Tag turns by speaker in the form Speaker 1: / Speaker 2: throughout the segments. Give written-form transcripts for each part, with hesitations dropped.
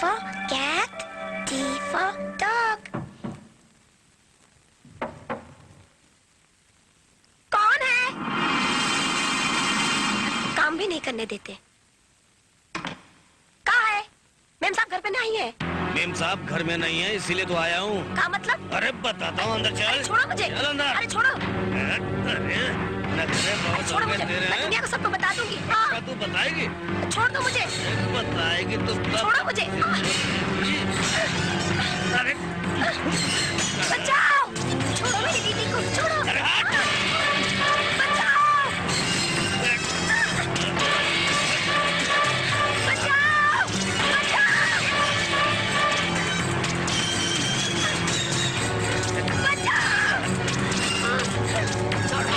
Speaker 1: for cat, D for dog. कौन है? काम भी नहीं करने देते। कहाँ है? मेम साहब घर पे नहीं है।
Speaker 2: मेम साहब घर में नहीं है, इसीलिए तो आया हूँ।
Speaker 1: क्या मतलब?
Speaker 2: अरे बताता हूँ, अंदर चल।
Speaker 1: छोड़ो मुझे।
Speaker 2: चल अंदर।
Speaker 1: अरे छोड़ो।
Speaker 2: अरे नखरे बहुत
Speaker 1: छोड़ो मुझे।
Speaker 2: तेरे
Speaker 1: मैं
Speaker 2: हैं।
Speaker 1: दुनिया को सबको बता दूंगी। हाँ।
Speaker 2: तू बताएगी?
Speaker 1: छोड़ दो मुझे।
Speaker 2: बताएगी तो
Speaker 1: छोड़ो मुझे।
Speaker 2: अरे
Speaker 1: बचाओ! छोड़ो मेरी दीदी को, छोड़ो।
Speaker 2: अरे हट!
Speaker 1: बचाओ! बचाओ! बचाओ! छोड़ो!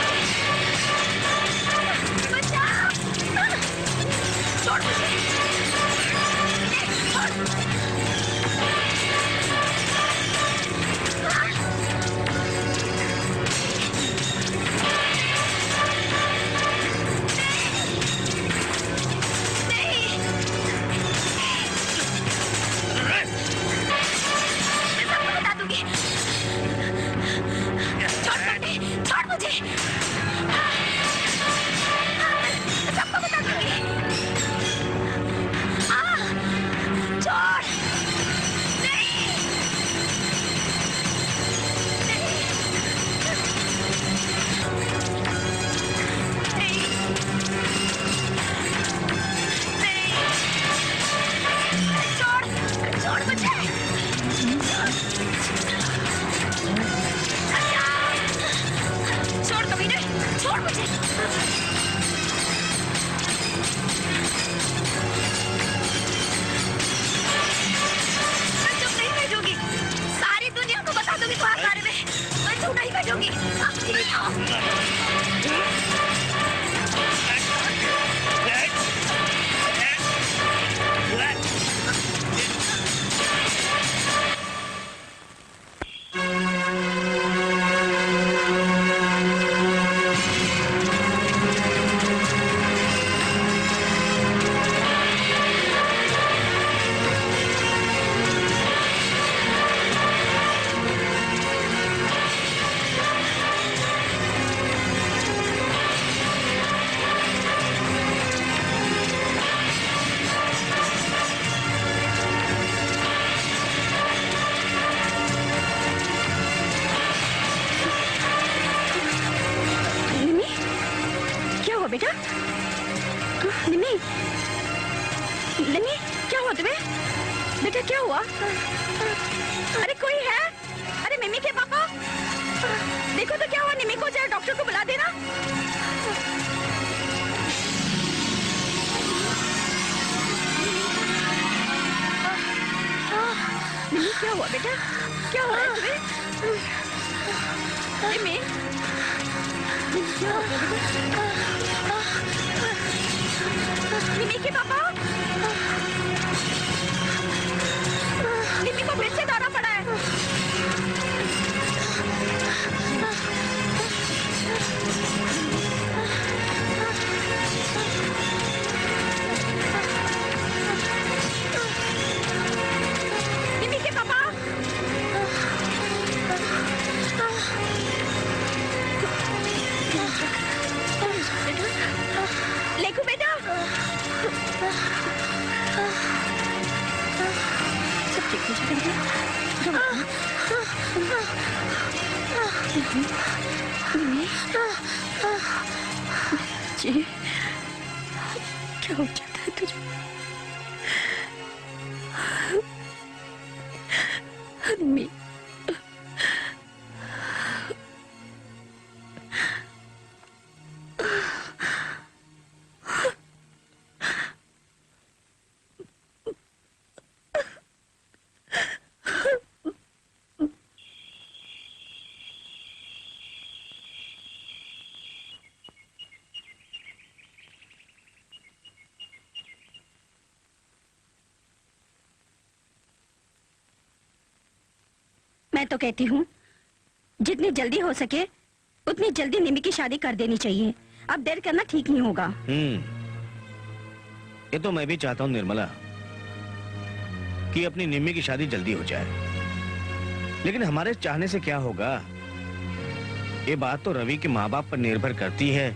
Speaker 1: बचाओ! छोड़ मुझे! छोड़ मुझे! सबको बता दूंगी। छोड़! नहीं! छोड़! छोड़ मुझे! छोड़ कभी नहीं! छोड़ मुझे! मैं चुप नहीं बैठूंगी। सारी दुनिया को बता दूंगी तुम्हारे बारे में। मैं चुप नहीं बैठूंगी। बेटा, निमी, निमी, क्या हुआ तुम्हें? बेटा क्या हुआ? अरे कोई है? अरे मिमी के पापा, देखो तो क्या हुआ? निमी को जरा डॉक्टर को बुला देना। निमी क्या हुआ बेटा? क्या हो रहा है तुम्हें? निमी, क्या हो रहा है? निमी के पापा, निमी को फिर से दौरा पड़ा है। निमी के पापा, लेकू बेटा, सब ठीक हो जाएगा। जी, क्या हो जाता है तुझे? निमी, मैं तो कहती हूँ जितनी जल्दी हो सके उतनी जल्दी निमी की शादी कर देनी चाहिए। अब देर करना ठीक नहीं होगा।
Speaker 2: ये तो मैं भी चाहता हूँ निर्मला कि अपनी निम्मी की शादी जल्दी हो जाए, लेकिन हमारे चाहने से क्या होगा? ये बात तो रवि के माँ बाप पर निर्भर करती है,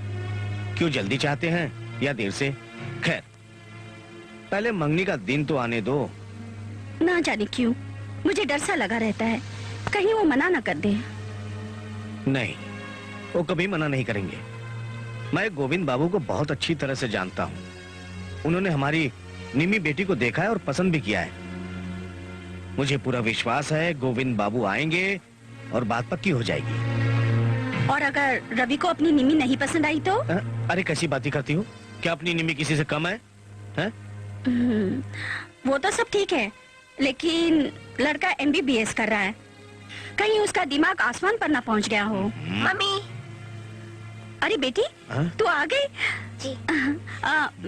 Speaker 2: क्यों जल्दी चाहते हैं या देर से। खैर, पहले मंगनी का दिन तो आने दो।
Speaker 1: ना जाने क्यों मुझे डर सा लगा रहता है, कहीं वो मना ना कर दे।
Speaker 2: नहीं, वो कभी मना नहीं करेंगे। मैं गोविंद बाबू को बहुत अच्छी तरह से जानता हूँ। उन्होंने हमारी निम्मी बेटी को देखा है और पसंद भी किया है। मुझे पूरा विश्वास है गोविंद बाबू आएंगे और बात पक्की हो जाएगी।
Speaker 1: और अगर रवि को अपनी निम्मी नहीं पसंद आई तो?
Speaker 2: अरे कैसी बातें करती हो? क्या अपनी निम्मी किसी से कम है?
Speaker 1: वो तो सब ठीक है, लेकिन लड़का MBBS कर रहा है, कहीं उसका दिमाग आसमान पर ना पहुंच गया हो।
Speaker 3: मम्मी।
Speaker 1: अरे बेटी, तू आ गई?
Speaker 3: जी।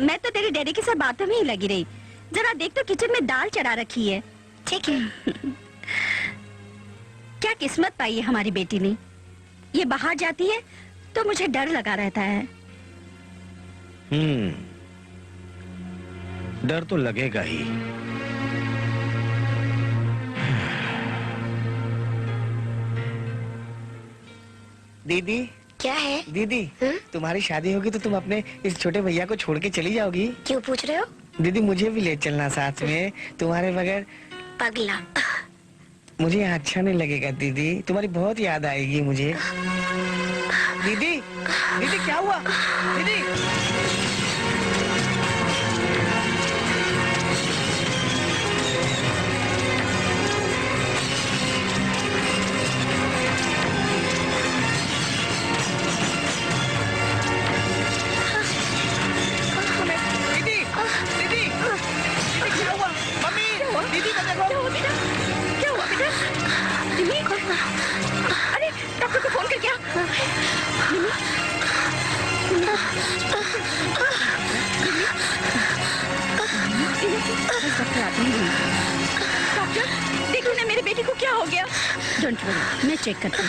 Speaker 1: मैं तो तेरे डैडी के साथ बातों में ही लगी रही। जरा देख तो किचन में दाल चढ़ा रखी है।
Speaker 3: ठीक है।
Speaker 1: क्या किस्मत पाई है हमारी बेटी ने। ये बाहर जाती है तो मुझे डर लगा रहता है।
Speaker 2: डर तो लगेगा ही।
Speaker 4: दीदी।
Speaker 3: क्या है?
Speaker 4: दीदी, तुम्हारी शादी होगी तो तुम अपने इस छोटे भैया को छोड़ के चली जाओगी?
Speaker 3: क्यों पूछ रहे हो?
Speaker 4: दीदी मुझे भी ले चलना साथ में, तुम्हारे बगैर।
Speaker 3: पगला।
Speaker 4: मुझे यहाँ अच्छा नहीं लगेगा दीदी, तुम्हारी बहुत याद आएगी मुझे। दीदी, दीदी क्या हुआ? दीदी।
Speaker 1: अरे डॉक्टर को फोन कर क्या? डॉक्टर देखो ना मेरे बेटी को क्या हो गया। डोंट वरी, मैं चेक करती हूँ।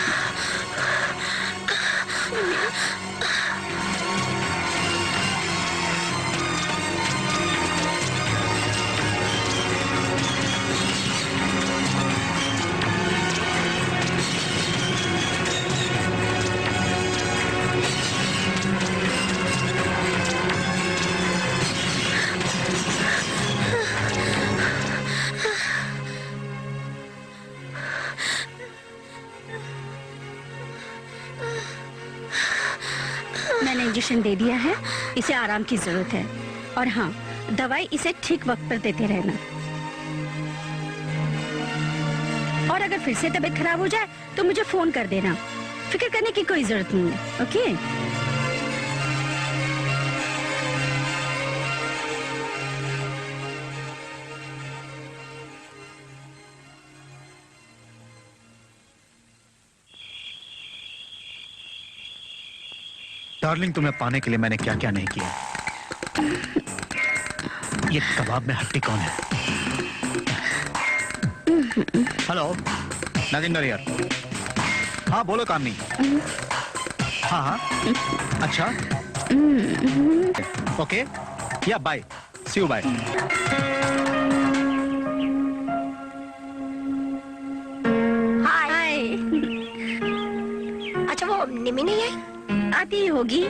Speaker 1: मैंने इंजेक्शन दे दिया है, इसे आराम की जरूरत है। और हाँ, दवाई इसे ठीक वक्त पर देते रहना। और अगर फिर से तबीयत खराब हो जाए तो मुझे फोन कर देना। फिक्र करने की कोई जरूरत नहीं है। ओके?
Speaker 5: डार्लिंग, तुम्हें पाने के लिए मैंने क्या क्या नहीं किया। ये कबाब में हड्डी कौन है? हेलो, नागेंद्र यार। हाँ बोलो कामनी। हाँ हाँ, अच्छा ओके, या बाय, सी यू बाय।
Speaker 3: हाय। अच्छा वो निमी नहीं है?
Speaker 1: आती ही होगी।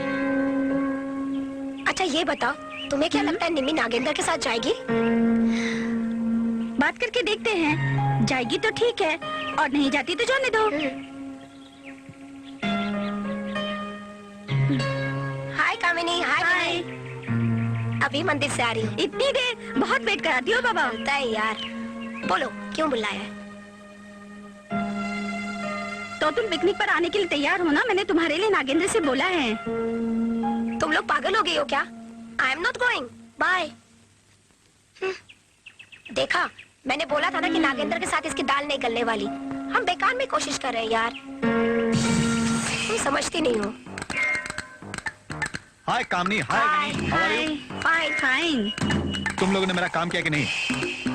Speaker 3: अच्छा ये बताओ, तुम्हें क्या लगता है निमी नागेंद्र के साथ जाएगी?
Speaker 1: बात करके देखते हैं, जाएगी तो ठीक है और नहीं जाती तो जाने दो।
Speaker 3: हाय कामिनी। हाय। अभी मंदिर से आ रही हूँ।
Speaker 1: इतनी देर? बहुत वेट कराती हो बाबा।
Speaker 3: चलता है यार। बोलो क्यों बुलाया है?
Speaker 1: तो तुम पिकनिक पर आने के लिए तैयार हो ना? मैंने तुम्हारे लिए नागेंद्र से बोला है।
Speaker 3: तुम लोग पागल हो गई हो क्या? I am not going, bye. देखा, मैंने बोला था ना कि नागेंद्र के साथ इसकी दाल नहीं गलने वाली। हम बेकार में कोशिश कर रहे हैं यार, तुम समझती नहीं हो।
Speaker 5: हाय कामनी। हाय।
Speaker 1: हाय।
Speaker 3: फाइन।
Speaker 1: फाइन।
Speaker 5: तुम लोगों ने मेरा काम किया कि नहीं?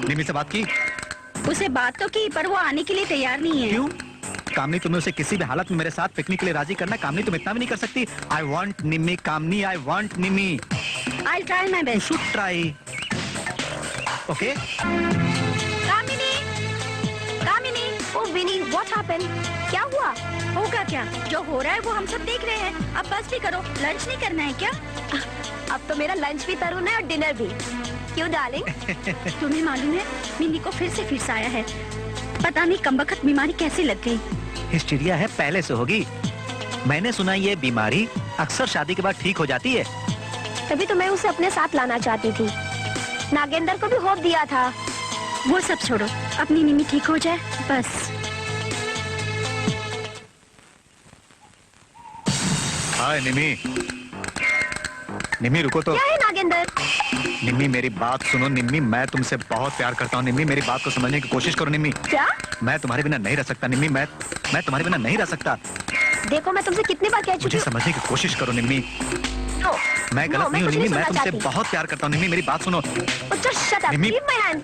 Speaker 5: निमी से बात की?
Speaker 1: उसे बात तो की, पर वो आने के लिए तैयार नहीं है।
Speaker 5: क्यों? कामनी, तुम्हें उसे किसी भी हालत में मेरे साथ पिकनिक के लिए राजी करना। कामनी, तुम इतना भी नहीं कर सकती? I want Nimi Kamini, I want Nimi.
Speaker 1: I'll try my best.
Speaker 5: Should try. Okay?
Speaker 3: Vini, what happened? क्या हुआ?
Speaker 1: होगा क्या, जो हो रहा है वो हम सब देख रहे हैं। अब बस भी करो, लंच नहीं करना है क्या?
Speaker 3: अब तो मेरा लंच भी तरुण है और डिनर भी। क्यों डार्लिंग?
Speaker 1: तुम्हें मालूम है मिनी को फिर से फिर आया है। पता नहीं कमबख्त बीमारी कैसे लग गई।
Speaker 5: हिस्टीरिया है, पहले से होगी। मैंने सुना ये बीमारी अक्सर शादी के बाद ठीक हो जाती है।
Speaker 3: तभी तो मैं उसे अपने साथ लाना चाहती थी। नागेंद्र को भी होप दिया था।
Speaker 1: वो सब छोड़ो, अपनी निमी ठीक हो जाए बस।
Speaker 5: हाय निमी। निमी रुको तो।
Speaker 3: क्या है नागेंद्र?
Speaker 5: निम्मी मेरी बात सुनो। निम्मी मैं तुमसे बहुत प्यार करता हूँ। निम्मी मेरी बात को समझने की कोशिश करो। निम्मी
Speaker 3: क्या?
Speaker 5: मैं तुम्हारे बिना नहीं रह सकता। निम्मी मैं तुम्हारे बिना नहीं रह सकता।
Speaker 3: देखो मैं तुमसे कितनी बार कह चुकी
Speaker 5: मुझे
Speaker 3: हूँ।
Speaker 5: समझने की कोशिश करो निम्मी।
Speaker 3: नो,
Speaker 5: मैं
Speaker 3: नो,
Speaker 5: गलत नहीं हूँ
Speaker 3: कुछ
Speaker 5: निम्मी। मैं
Speaker 3: सुनना
Speaker 5: तुमसे
Speaker 3: चाहती।
Speaker 5: बहुत प्यार करता हूँ निम्मी, मेरी बात सुनो।
Speaker 3: Just shut up.
Speaker 5: Nimmi-
Speaker 3: Leave my hand.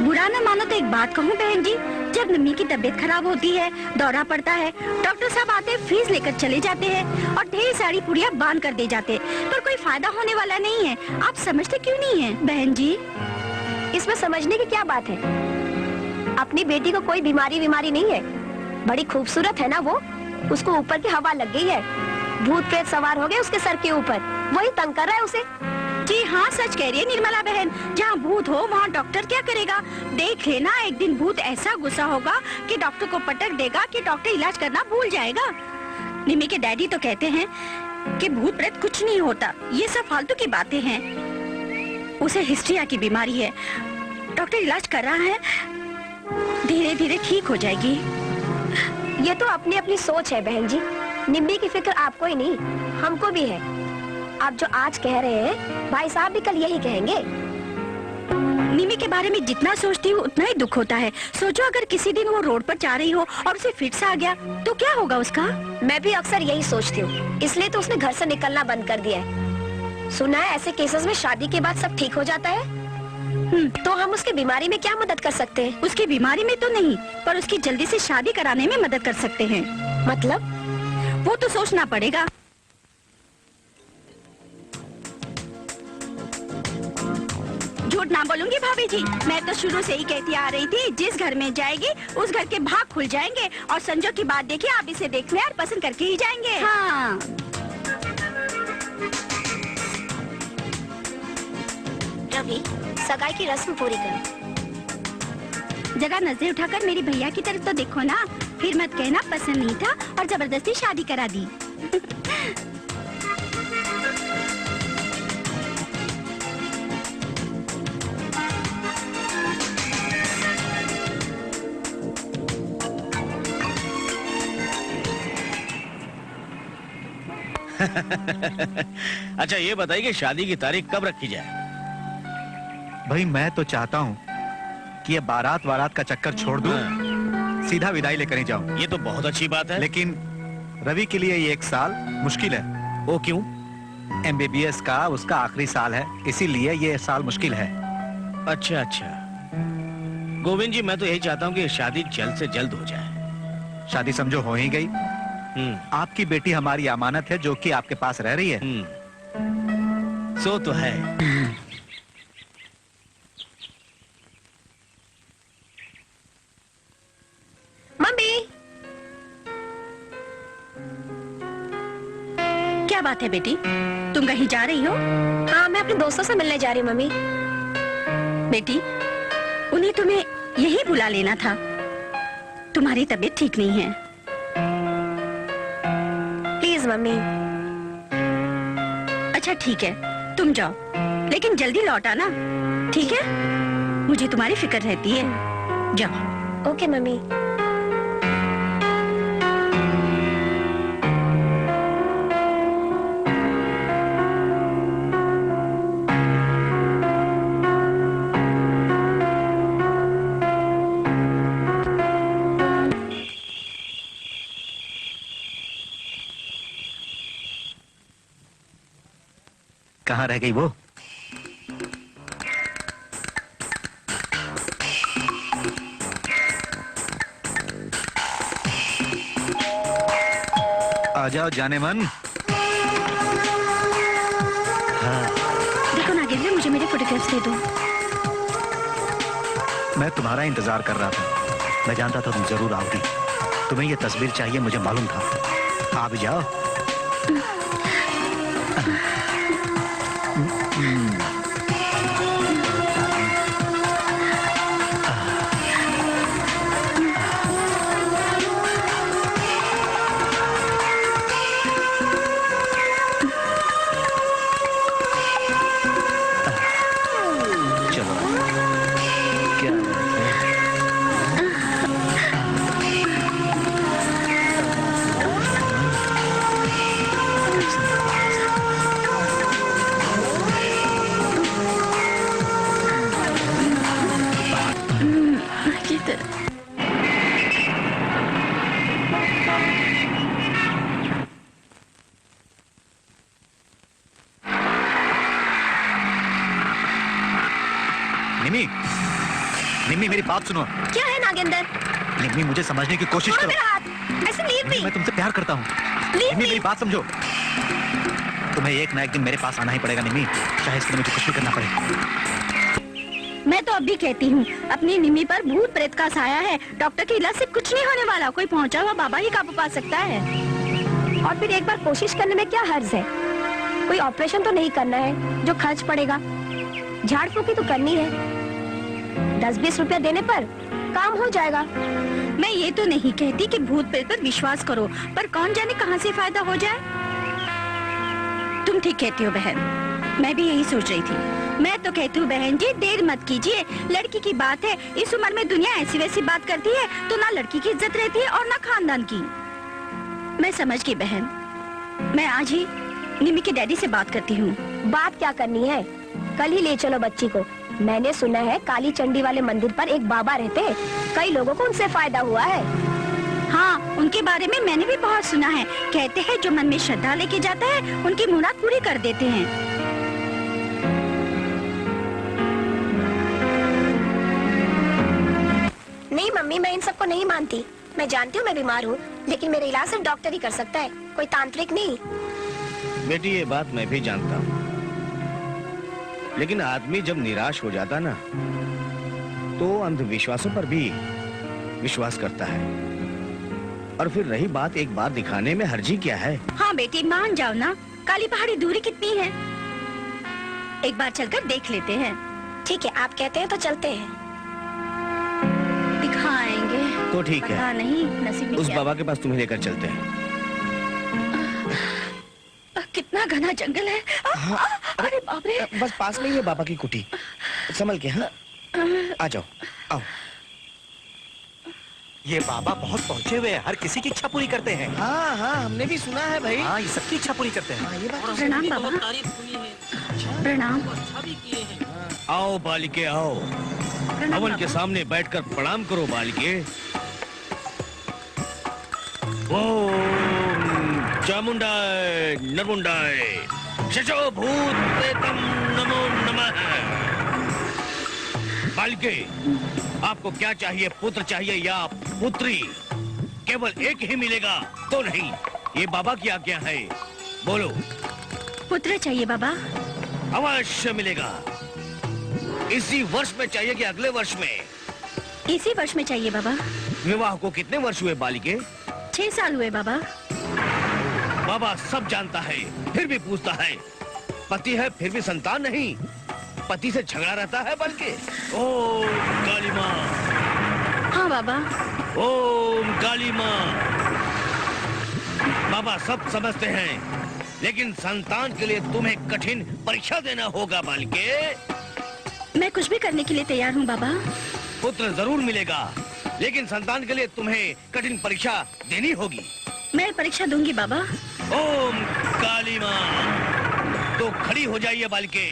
Speaker 1: बुरा न मानो तो एक बात कहूँ बहन जी, जब निमी की तबीयत खराब होती है, दौरा पड़ता है, डॉक्टर साहब आते फीस लेकर चले जाते हैं और ढेर सारी पुड़िया बांध कर दे जाते, पर कोई फायदा होने वाला नहीं है। आप समझते क्यों नहीं है बहन जी?
Speaker 3: इसमें समझने की क्या बात है? अपनी बेटी को कोई बीमारी नहीं है। बड़ी खूबसूरत है ना वो। उसको ऊपर की हवा लग गई है। भूत प्रेत सवार हो गए उसके सर के ऊपर। वही तंग कर रहा है उसे।
Speaker 1: जी हाँ, सच कह रही है निर्मला बहन। जहाँ भूत हो वहाँ डॉक्टर क्या करेगा? देख लेना, एक दिन भूत ऐसा गुस्सा होगा कि डॉक्टर को पटक देगा कि डॉक्टर इलाज करना भूल जाएगा। निमी के डैडी तो कहते हैं कि भूत प्रेत कुछ नहीं होता, ये सब फालतू की बातें हैं। उसे हिस्ट्रिया की बीमारी है, डॉक्टर इलाज कर रहा है, धीरे धीरे ठीक हो जाएगी।
Speaker 3: ये तो अपनी अपनी सोच है बहन जी। निम्मी की फिक्र आपको ही नहीं, हमको भी है। आप जो आज कह रहे हैं, भाई साहब भी कल यही कहेंगे।
Speaker 1: निमी के बारे में जितना सोचती हूँ उतना ही दुख होता है। सोचो अगर किसी दिन वो रोड पर जा रही हो और उसे फिट्स आ गया तो क्या होगा उसका?
Speaker 3: मैं भी अक्सर यही सोचती हूँ, इसलिए तो उसने घर से निकलना बंद कर दिया है। सुना है ऐसे केसेस में शादी के बाद सब ठीक हो जाता है। तो हम उसकी बीमारी में क्या मदद कर सकते हैं?
Speaker 1: उसकी बीमारी में तो नहीं, पर उसकी जल्दी से शादी कराने में मदद कर सकते हैं।
Speaker 3: मतलब?
Speaker 1: वो तो सोचना पड़ेगा। झूठ ना बोलूंगी भाभी जी, मैं तो शुरू से ही कहती आ रही थी, जिस घर में जाएगी उस घर के भाग खुल जाएंगे और संजोग की बात देखिए, आप इसे देखने और पसंद करके ही जाएंगे। हाँ।
Speaker 3: रवि, सगाई की रस्म पूरी करो।
Speaker 1: जरा नजरें उठाकर मेरी भैया की तरफ तो देखो ना, फिर मत कहना पसंद नहीं था और जबरदस्ती शादी करा दी।
Speaker 2: अच्छा ये बताइए कि शादी की तारीख कब रखी जाए?
Speaker 5: भाई मैं तो चाहता हूँ कि ये बारात का चक्कर छोड़ दूं, सीधा विदाई लेकर ही जाऊं।
Speaker 2: ये तो बहुत अच्छी बात है।
Speaker 5: लेकिन रवि के लिए ये 1 साल मुश्किल है।
Speaker 2: वो क्यों?
Speaker 5: MBBS का उसका आखिरी साल है, इसीलिए ये साल मुश्किल है।
Speaker 2: अच्छा अच्छा गोविंद जी, मैं तो यही चाहता हूँ कि शादी जल्द से जल्द हो जाए।
Speaker 5: शादी समझो हो ही गई। आपकी बेटी हमारी अमानत है जो कि आपके पास रह रही है।
Speaker 2: सो तो है।
Speaker 3: मम्मी,
Speaker 1: क्या बात है बेटी, तुम कहीं जा रही हो?
Speaker 3: हाँ मैं अपने दोस्तों से मिलने जा रही हूँ मम्मी।
Speaker 1: बेटी, उन्हें तुम्हें यही बुला लेना था। तुम्हारी तबीयत ठीक नहीं है।
Speaker 3: Please mummy.
Speaker 1: अच्छा ठीक है, तुम जाओ, लेकिन जल्दी लौट आना, ठीक है? मुझे तुम्हारी फिक्र रहती है। जाओ।
Speaker 3: Okay mummy.
Speaker 5: कहाँ रह गई वो? आ जाओ जाने मन।
Speaker 2: हाँ।
Speaker 1: के लिए मुझे मेरे फोटोग्राफ्स दे दो।
Speaker 5: मैं तुम्हारा इंतजार कर रहा था। मैं जानता था तुम जरूर आओगी। तुम्हें ये तस्वीर चाहिए, मुझे मालूम था। आ भी जाओ। चलो, क्या बात है?
Speaker 1: किधर?
Speaker 5: निम्मी, निम्मी मेरी बात सुनो।
Speaker 3: क्या है नागेंद्र?
Speaker 5: निम्मी मुझे समझने की कोशिश
Speaker 3: छोड़ो
Speaker 5: करो।
Speaker 3: मेरा हाथ। ऐसे लीव
Speaker 5: निम्मी,
Speaker 3: मी।
Speaker 5: मैं तुमसे प्यार करता हूँ।
Speaker 3: लीव
Speaker 5: निम्मी
Speaker 3: मी।
Speaker 5: मेरी बात समझो। तुम्हें एक ना एक दिन मेरे पास आना ही पड़ेगा निम्मी, चाहे इसके लिए मुझे कुछ भी करना पड़े।
Speaker 1: मैं तो अभी कहती हूँ, अपनी निमी पर भूत प्रेत का साया है। डॉक्टर के इलाज से कुछ नहीं होने वाला। कोई पहुँचा हुआ बाबा ही काबू पा सकता है।
Speaker 3: और फिर एक बार कोशिश करने में क्या हर्ज है? कोई ऑपरेशन तो नहीं करना है जो खर्च पड़ेगा। झाड़ फूक ही तो करनी है। 10-20 रुपया देने पर काम हो जाएगा।
Speaker 1: मैं ये तो नहीं कहती कि भूत प्रेत पर विश्वास करो, पर कौन जाने कहाँ से फायदा हो जाए। तुम ठीक कहती हो बहन, मैं भी यही सोच रही थी। मैं तो कहती हूँ बहन जी, देर मत कीजिए। लड़की की बात है, इस उम्र में दुनिया ऐसी वैसी बात करती है तो ना लड़की की इज्जत रहती है और ना खानदान की। मैं समझ गई बहन, मैं आज ही निमी के डैडी से बात करती हूँ।
Speaker 3: बात क्या करनी है? कल ही ले चलो बच्ची को। मैंने सुना है काली चंडी वाले मंदिर पर एक बाबा रहते हैं। कई लोगों को उनसे फायदा हुआ है।
Speaker 1: हाँ, उनके बारे में मैंने भी बहुत सुना है। कहते हैं जो मन में श्रद्धा लेके जाता है उनकी मुराद पूरी कर देते हैं।
Speaker 3: नहीं मम्मी, मैं इन सबको नहीं मानती। मैं जानती हूँ मैं बीमार हूँ, लेकिन मेरा इलाज सिर्फ डॉक्टर ही कर सकता है, कोई तांत्रिक नहीं।
Speaker 2: बेटी ये बात मैं भी जानता हूँ, लेकिन आदमी जब निराश हो जाता ना तो अंधविश्वासों पर भी विश्वास करता है। और फिर रही बात एक बार दिखाने में, हर्जी क्या है?
Speaker 1: हाँ बेटी, मान जाओ ना। काली पहाड़ी दूरी कितनी है? एक बार चलकर देख लेते हैं।
Speaker 3: ठीक है, आप कहते हैं तो चलते हैं।
Speaker 1: दिखाएंगे
Speaker 2: तो ठीक
Speaker 1: पता
Speaker 2: है,
Speaker 1: नहीं नसीब में
Speaker 2: उस
Speaker 1: क्या।
Speaker 2: बाबा के पास तुम्हें लेकर चलते हैं।
Speaker 1: कितना घना जंगल है। अरे बाप रे।
Speaker 2: बस पास में ही है बाबा की कुटी, संभल के। हाँ, आ जाओ, आओ।
Speaker 5: ये बाबा बहुत पहुँचे हुए हैं, हर किसी की इच्छा पूरी करते हैं।
Speaker 2: हाँ हाँ, हमने भी सुना है भाई।
Speaker 5: हाँ, ये सबकी इच्छा पूरी करते हैं।
Speaker 2: हाँ, ये बात तो
Speaker 1: प्रणाम बाबा। प्रणाम।
Speaker 2: आओ बालिके आओ,
Speaker 1: प्रणाम
Speaker 2: हवन के
Speaker 1: बाबा।
Speaker 2: सामने बैठकर प्रणाम करो बालिके। ओम चामुंडाय नरमुंडाय शशो भूत प्रेतम नमो नमः। बालिके, आपको क्या चाहिए? पुत्र चाहिए या पुत्री? केवल एक ही मिलेगा तो नहीं, ये बाबा की आज्ञा है। बोलो।
Speaker 1: पुत्र चाहिए बाबा।
Speaker 2: अवश्य मिलेगा। इसी वर्ष में चाहिए कि अगले वर्ष में?
Speaker 1: इसी वर्ष में चाहिए बाबा।
Speaker 2: विवाह को कितने वर्ष हुए बालिके?
Speaker 1: 6 साल हुए बाबा।
Speaker 2: बाबा सब जानता है, फिर भी पूछता है। पति है फिर भी संतान नहीं, पति से झगड़ा रहता है बल्कि। ओम काली माँ।
Speaker 1: हाँ बाबा।
Speaker 2: ओम काली माँ। बाबा सब समझते हैं, लेकिन संतान के लिए तुम्हें कठिन परीक्षा देना होगा बालिके।
Speaker 1: मैं कुछ भी करने के लिए तैयार हूँ बाबा।
Speaker 2: पुत्र जरूर मिलेगा, लेकिन संतान के लिए तुम्हें कठिन परीक्षा देनी होगी।
Speaker 1: मैं परीक्षा दूंगी बाबा।
Speaker 2: ओम काली माँ। तो खड़ी हो जाइए बालिके।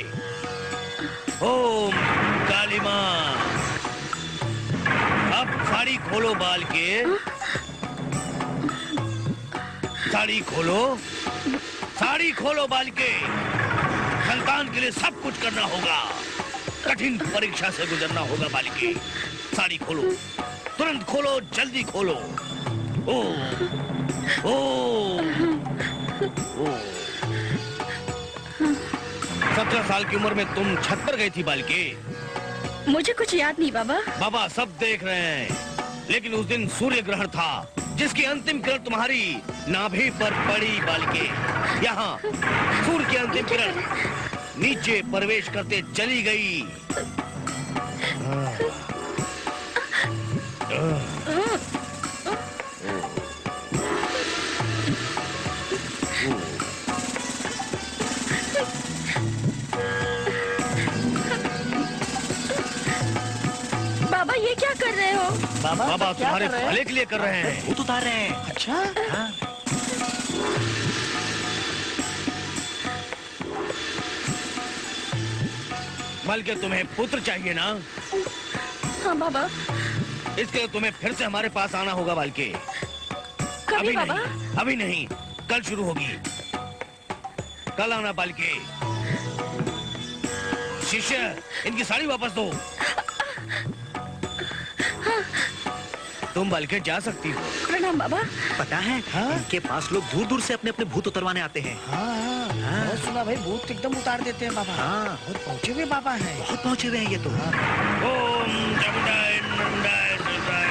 Speaker 2: ओम काली माँ। अब साड़ी खोलो बालिके। साड़ी खोलो, साड़ी खोलो बालिके। संतान के लिए सब कुछ करना होगा, कठिन परीक्षा से गुजरना होगा बालिके। साड़ी खोलो, तुरंत खोलो, जल्दी खोलो। ओ ओ ओ 17 साल की उम्र में तुम छत पर गई थी बालिके।
Speaker 1: मुझे कुछ याद नहीं बाबा।
Speaker 2: बाबा सब देख रहे हैं, लेकिन उस दिन सूर्य ग्रहण था जिसकी अंतिम किरण तुम्हारी नाभि पर पड़ी बालिके। यहाँ सूर्य की अंतिम किरण नीचे प्रवेश करते चली गई।
Speaker 1: बाबा ये क्या कर रहे हो?
Speaker 2: बाबा तुम्हारे भले के लिए कर रहे हैं।
Speaker 5: भूत उतार रहे हैं।
Speaker 4: अच्छा
Speaker 5: हाँ।
Speaker 2: बल्कि तुम्हें पुत्र चाहिए ना,
Speaker 1: हाँ बाबा।
Speaker 2: इसके लिए तुम्हें फिर से हमारे पास आना होगा बालिके।
Speaker 1: कभी
Speaker 2: अभी
Speaker 1: बाबा?
Speaker 2: नहीं, अभी नहीं, कल शुरू होगी। कल आना बालिके। शिष्य, इनकी साड़ी वापस दो। तुम बालिके जा सकती हो।
Speaker 1: प्रणाम बाबा।
Speaker 5: पता है
Speaker 4: हाँ?
Speaker 5: इनके पास लोग दूर दूर से अपने अपने भूत उतरवाने आते हैं।
Speaker 4: हाँ बहुत सुना भाई, भूत एकदम उतार देते हैं बाबा।
Speaker 5: हाँ।
Speaker 4: बहुत पहुंचे हुए बाबा हैं।
Speaker 5: बहुत पहुंचे हुए हैं ये तो।
Speaker 2: ओम जमुनाय नंदाय सुदाय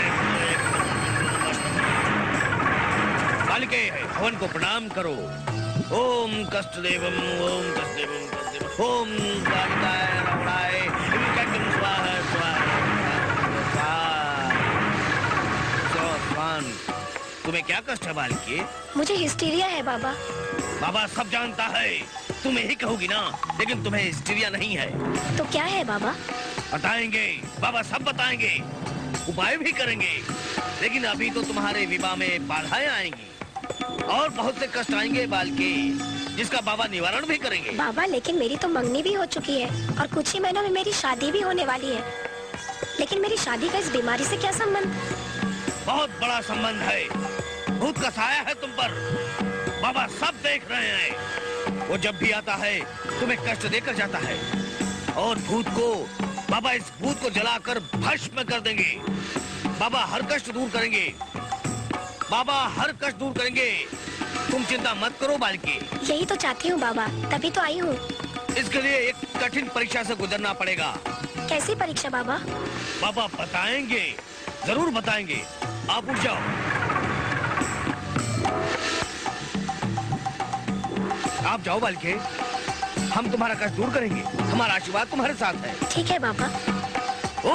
Speaker 2: बालिके, हवन को प्रणाम करो। ओम कष्टदेवम ओम कष्टदेवम कष्टदेवम ओम कालिकाय रमणाय इनकम स्वाहा स्वाहा स्वाहा। तुम्हें क्या कष्ट है बालिके?
Speaker 3: मुझे हिस्टीरिया है बाबा।
Speaker 2: बाबा सब जानता है, तुम यही कहोगी ना, लेकिन तुम्हें हिस्टीरिया नहीं है।
Speaker 3: तो क्या है बाबा?
Speaker 2: बताएंगे बाबा, सब बताएंगे, उपाय भी करेंगे। लेकिन अभी तो तुम्हारे विवाह में बाधाएं आएंगी और बहुत से कष्ट आएंगे बालिके, जिसका बाबा निवारण भी करेंगे।
Speaker 3: बाबा लेकिन मेरी तो मंगनी भी हो चुकी है और कुछ ही महीनों में मेरी शादी भी होने वाली है। लेकिन मेरी शादी का इस बीमारी से क्या संबंध?
Speaker 2: बहुत बड़ा संबंध है। भूत का साया है तुम पर, बाबा सब देख रहे हैं। वो जब भी आता है तुम्हें कष्ट देकर जाता है, और भूत को बाबा इस भूत को जलाकर भस्म कर देंगे। बाबा हर कष्ट दूर करेंगे, बाबा हर कष्ट दूर करेंगे। तुम चिंता मत करो बालिके।
Speaker 3: यही तो चाहती हूँ बाबा, तभी तो आई हूँ।
Speaker 2: इसके लिए एक कठिन परीक्षा से गुजरना पड़ेगा।
Speaker 3: कैसी परीक्षा बाबा?
Speaker 2: बाबा बताएंगे, जरूर बताएंगे। आप उठ जाओ। आप जाओ बालिके, हम तुम्हारा कष्ट दूर करेंगे। हमारा आशीर्वाद तुम्हारे साथ है।
Speaker 3: ठीक है बाबा।
Speaker 2: ओ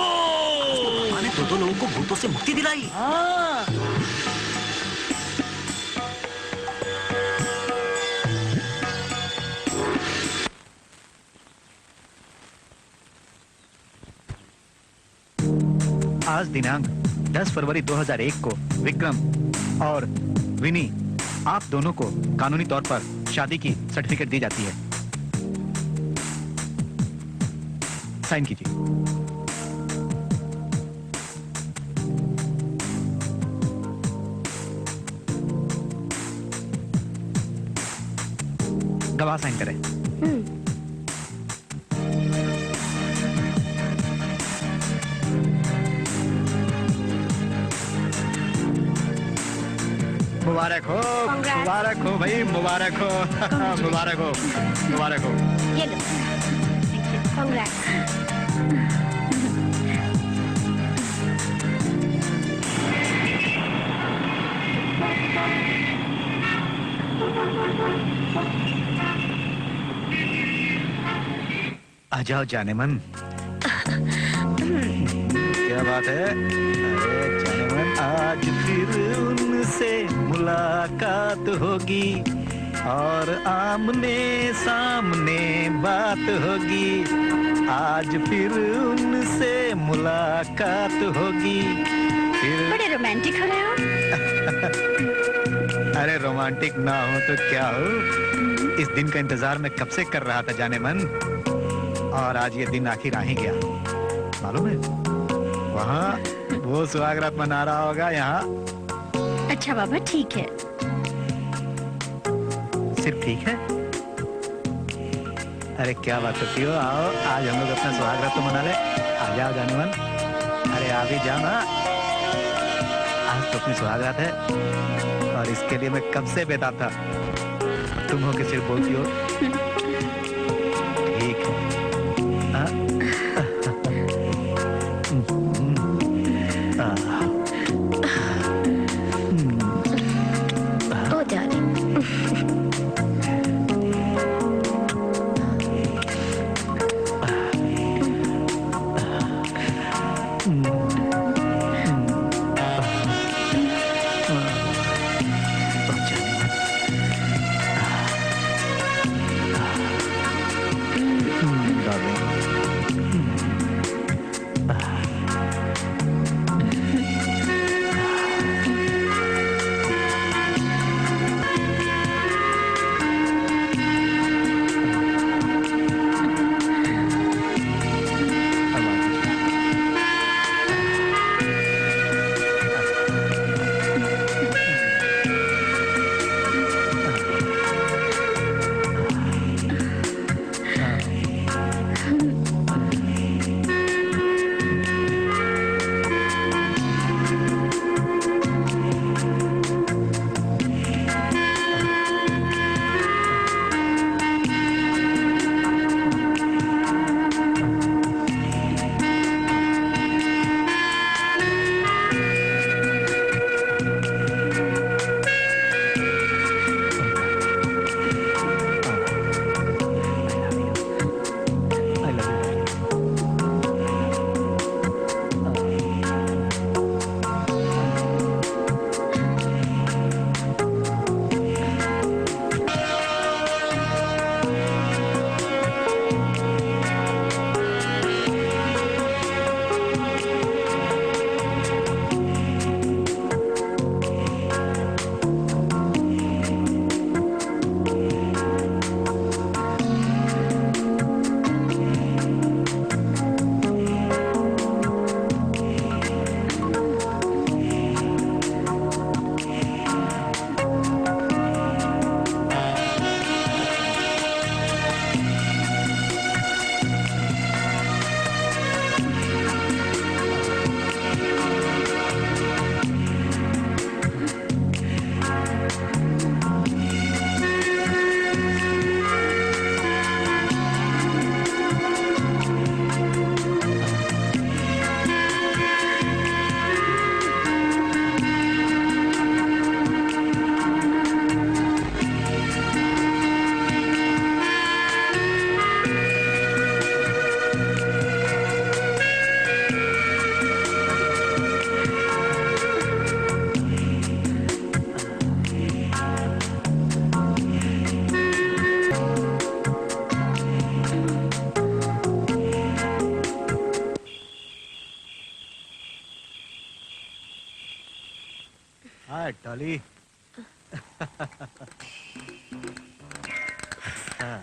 Speaker 5: मैंने दो लोगों को भूतों से मुक्ति दिलाई।
Speaker 4: हाँ
Speaker 5: आज दिनांक 10 फरवरी 2001 को विक्रम और विनी, आप दोनों को कानूनी तौर पर शादी की सर्टिफिकेट दी जाती है। साइन कीजिए। गवाह साइन करें। मुबारक हो,
Speaker 3: Congrats.
Speaker 5: मुबारक हो भाई, मुबारक हो, मुबारक हो, मुबारक हो।
Speaker 3: ये लो। Congrats.
Speaker 5: आ जाओ जाने मन। क्या बात है? अरे जाने मन, आज फिर उनसे मुलाकात होगी और आमने सामने बात होगी। आज फिर उनसे मुलाकात होगी फिर।
Speaker 1: बड़े रोमांटिक हो रहे हो।
Speaker 5: अरे रोमांटिक ना हो तो क्या हो, इस दिन का इंतजार मैं कब से कर रहा था जाने मन, और आज ये दिन आखिर आ ही गया। मालूम है, वहाँ वो सुहागरात मना रहा होगा, यहाँ
Speaker 1: अच्छा बाबा ठीक है।
Speaker 5: सिर्फ ठीक है। अरे क्या बात होती हो, आओ आज हम लोग अपना सुहागरात तो मना ले। आ जाओ जाने मन, अरे आ भी जाओ ना, आज तो अपनी सुहागरात है और इसके लिए मैं कब से बेताब था। तुम हो के सिर्फ बोलती हो ठीक बैठ डॉली। हाँ।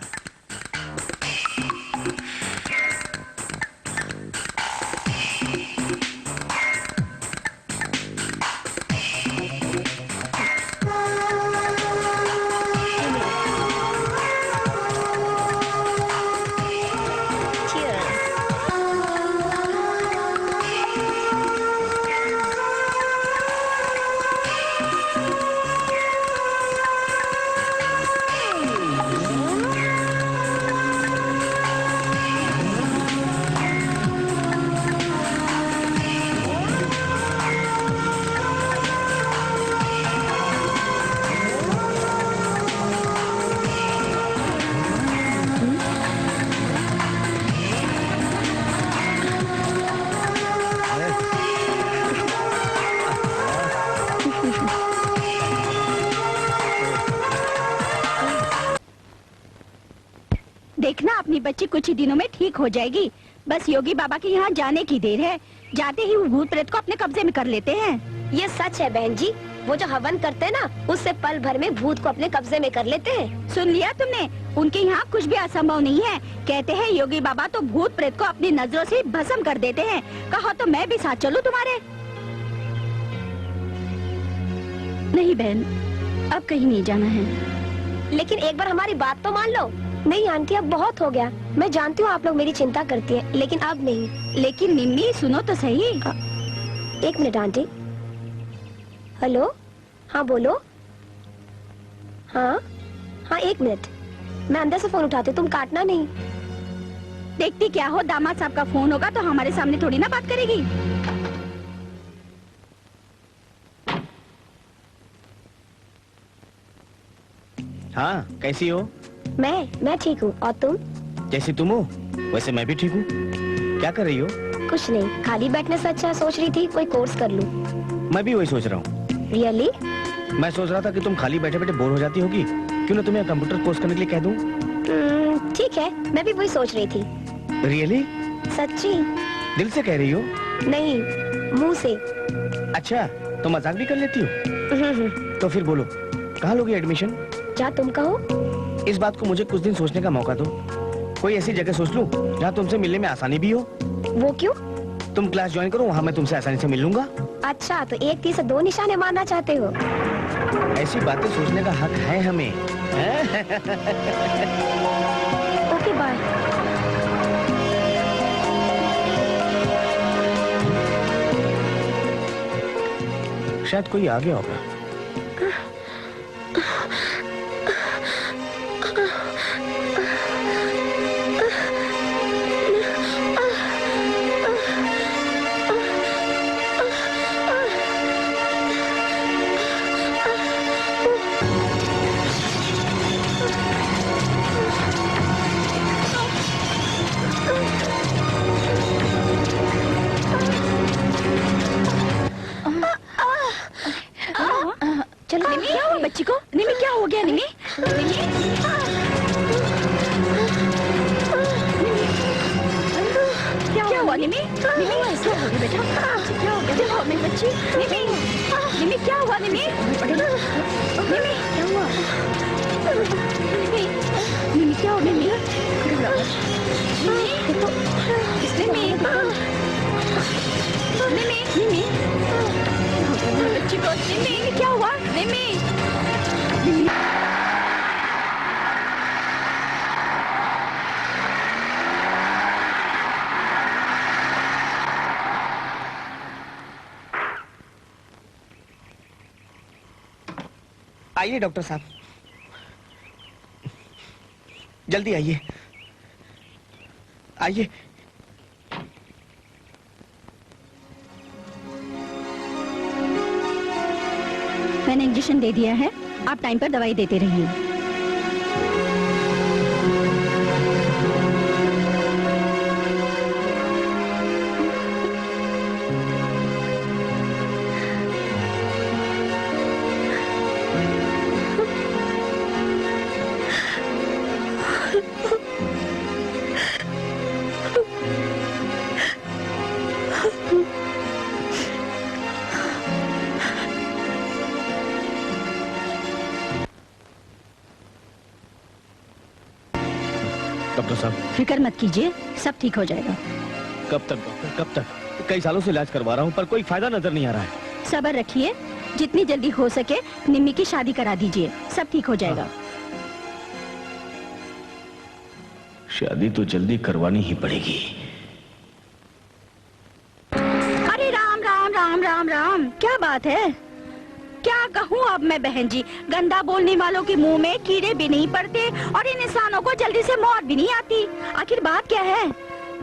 Speaker 1: देखना अपनी बच्ची कुछ ही दिनों में ठीक हो जाएगी। बस योगी बाबा के यहाँ जाने की देर है। जाते ही वो भूत प्रेत को अपने कब्जे में कर लेते हैं।
Speaker 3: ये सच है बहन जी, वो जो हवन करते हैं ना, उससे पल भर में भूत को अपने कब्जे में कर लेते हैं।
Speaker 1: सुन लिया तुमने? उनके यहाँ कुछ भी असंभव नहीं है। कहते हैं योगी बाबा तो भूत प्रेत को अपनी नजरों से भस्म कर देते हैं। कहो तो मैं भी साथ चलूं तुम्हारे? नहीं बहन, अब कहीं नहीं जाना है।
Speaker 3: लेकिन एक बार हमारी बात तो मान लो। नहीं आंटी, अब बहुत हो गया। मैं जानती हूँ आप लोग मेरी चिंता करती हैं, लेकिन अब नहीं।
Speaker 1: लेकिन निम्मी सुनो तो सही।
Speaker 3: एक मिनट आंटी। हेलो, हाँ बोलो। हाँ हाँ, एक मिनट, मैं अंदर से फोन उठाती हूँ, तुम काटना नहीं।
Speaker 1: देखती क्या हो, दामाद साहब का फोन होगा तो हमारे सामने थोड़ी ना बात करेगी।
Speaker 2: हाँ, कैसी हो?
Speaker 3: मैं ठीक हूँ, और तुम?
Speaker 2: जैसी तुम हो वैसे मैं भी ठीक हूँ। क्या कर रही हो?
Speaker 3: कुछ नहीं, खाली बैठने से अच्छा सोच रही थी कोई कोर्स कर लूँ।
Speaker 2: मैं भी वही सोच रहा हूँ।
Speaker 3: रियली?
Speaker 2: मैं सोच रहा था कि तुम खाली बैठे बैठे बोर हो जाती होगी, क्यों ना तुम्हें कंप्यूटर कोर्स करने के लिए कह दूं?
Speaker 3: ठीक है, मैं भी वही सोच रही थी।
Speaker 2: रियली?
Speaker 3: सच्ची?
Speaker 2: दिल से कह रही हो?
Speaker 3: नहीं, मुंह से।
Speaker 2: अच्छा, तो मजाक भी कर लेती हो? तो फिर बोलो, कहाँ लोगी एडमिशन?
Speaker 3: जहाँ तुम कहो।
Speaker 2: इस बात को मुझे कुछ दिन सोचने का मौका दो। कोई ऐसी जगह सोच लूं जहाँ तुमसे मिलने में आसानी भी हो।
Speaker 3: वो क्यों?
Speaker 2: तुम क्लास ज्वाइन करो, वहाँ मैं तुमसे आसानी से मिल लूंगा।
Speaker 3: अच्छा, तो एक तीर से दो निशाने मारना चाहते हो?
Speaker 2: ऐसी बातें सोचने का हक है हमें।
Speaker 3: Okay, bye.
Speaker 2: शायद कोई आ गया होगा।
Speaker 3: चलो
Speaker 1: निमी, क्या हुआ बच्ची को? निमी, क्या हो गया निमी? निमी? क्या हुआ निमी? निमी, क्या हो गया बेटा? क्या हो गया? क्या हुआ मेरी बच्ची? निमी, निमी, क्या हुआ निमी? निमी, क्या हुआ? निमी, निमी, क्या हो गया निमी? निमी, निमी, निमी, बच्ची को निमी, क्या हुआ? निमी, निमी।
Speaker 4: आइए डॉक्टर साहब, जल्दी आइए, आइए।
Speaker 1: मैंने इंजेक्शन दे दिया है, आप टाइम पर दवाई देते रहिए।
Speaker 2: साहब?
Speaker 1: फिक्र मत कीजिए, सब ठीक हो जाएगा।
Speaker 2: कब तक डॉक्टर, कब तक? कई सालों से इलाज करवा रहा हूँ पर कोई फायदा नजर नहीं आ रहा है।
Speaker 1: सब्र रखिए, जितनी जल्दी हो सके निम्मी की शादी करा दीजिए, सब ठीक हो जाएगा।
Speaker 2: शादी तो जल्दी करवानी ही पड़ेगी।
Speaker 1: अरे राम राम राम राम राम, क्या बात है? क्या कहूँ अब मैं बहन जी, गंदा बोलने वालों के मुंह में कीड़े भी नहीं पड़ते और इन इंसानों को जल्दी से मौत भी नहीं आती। आखिर बात क्या है?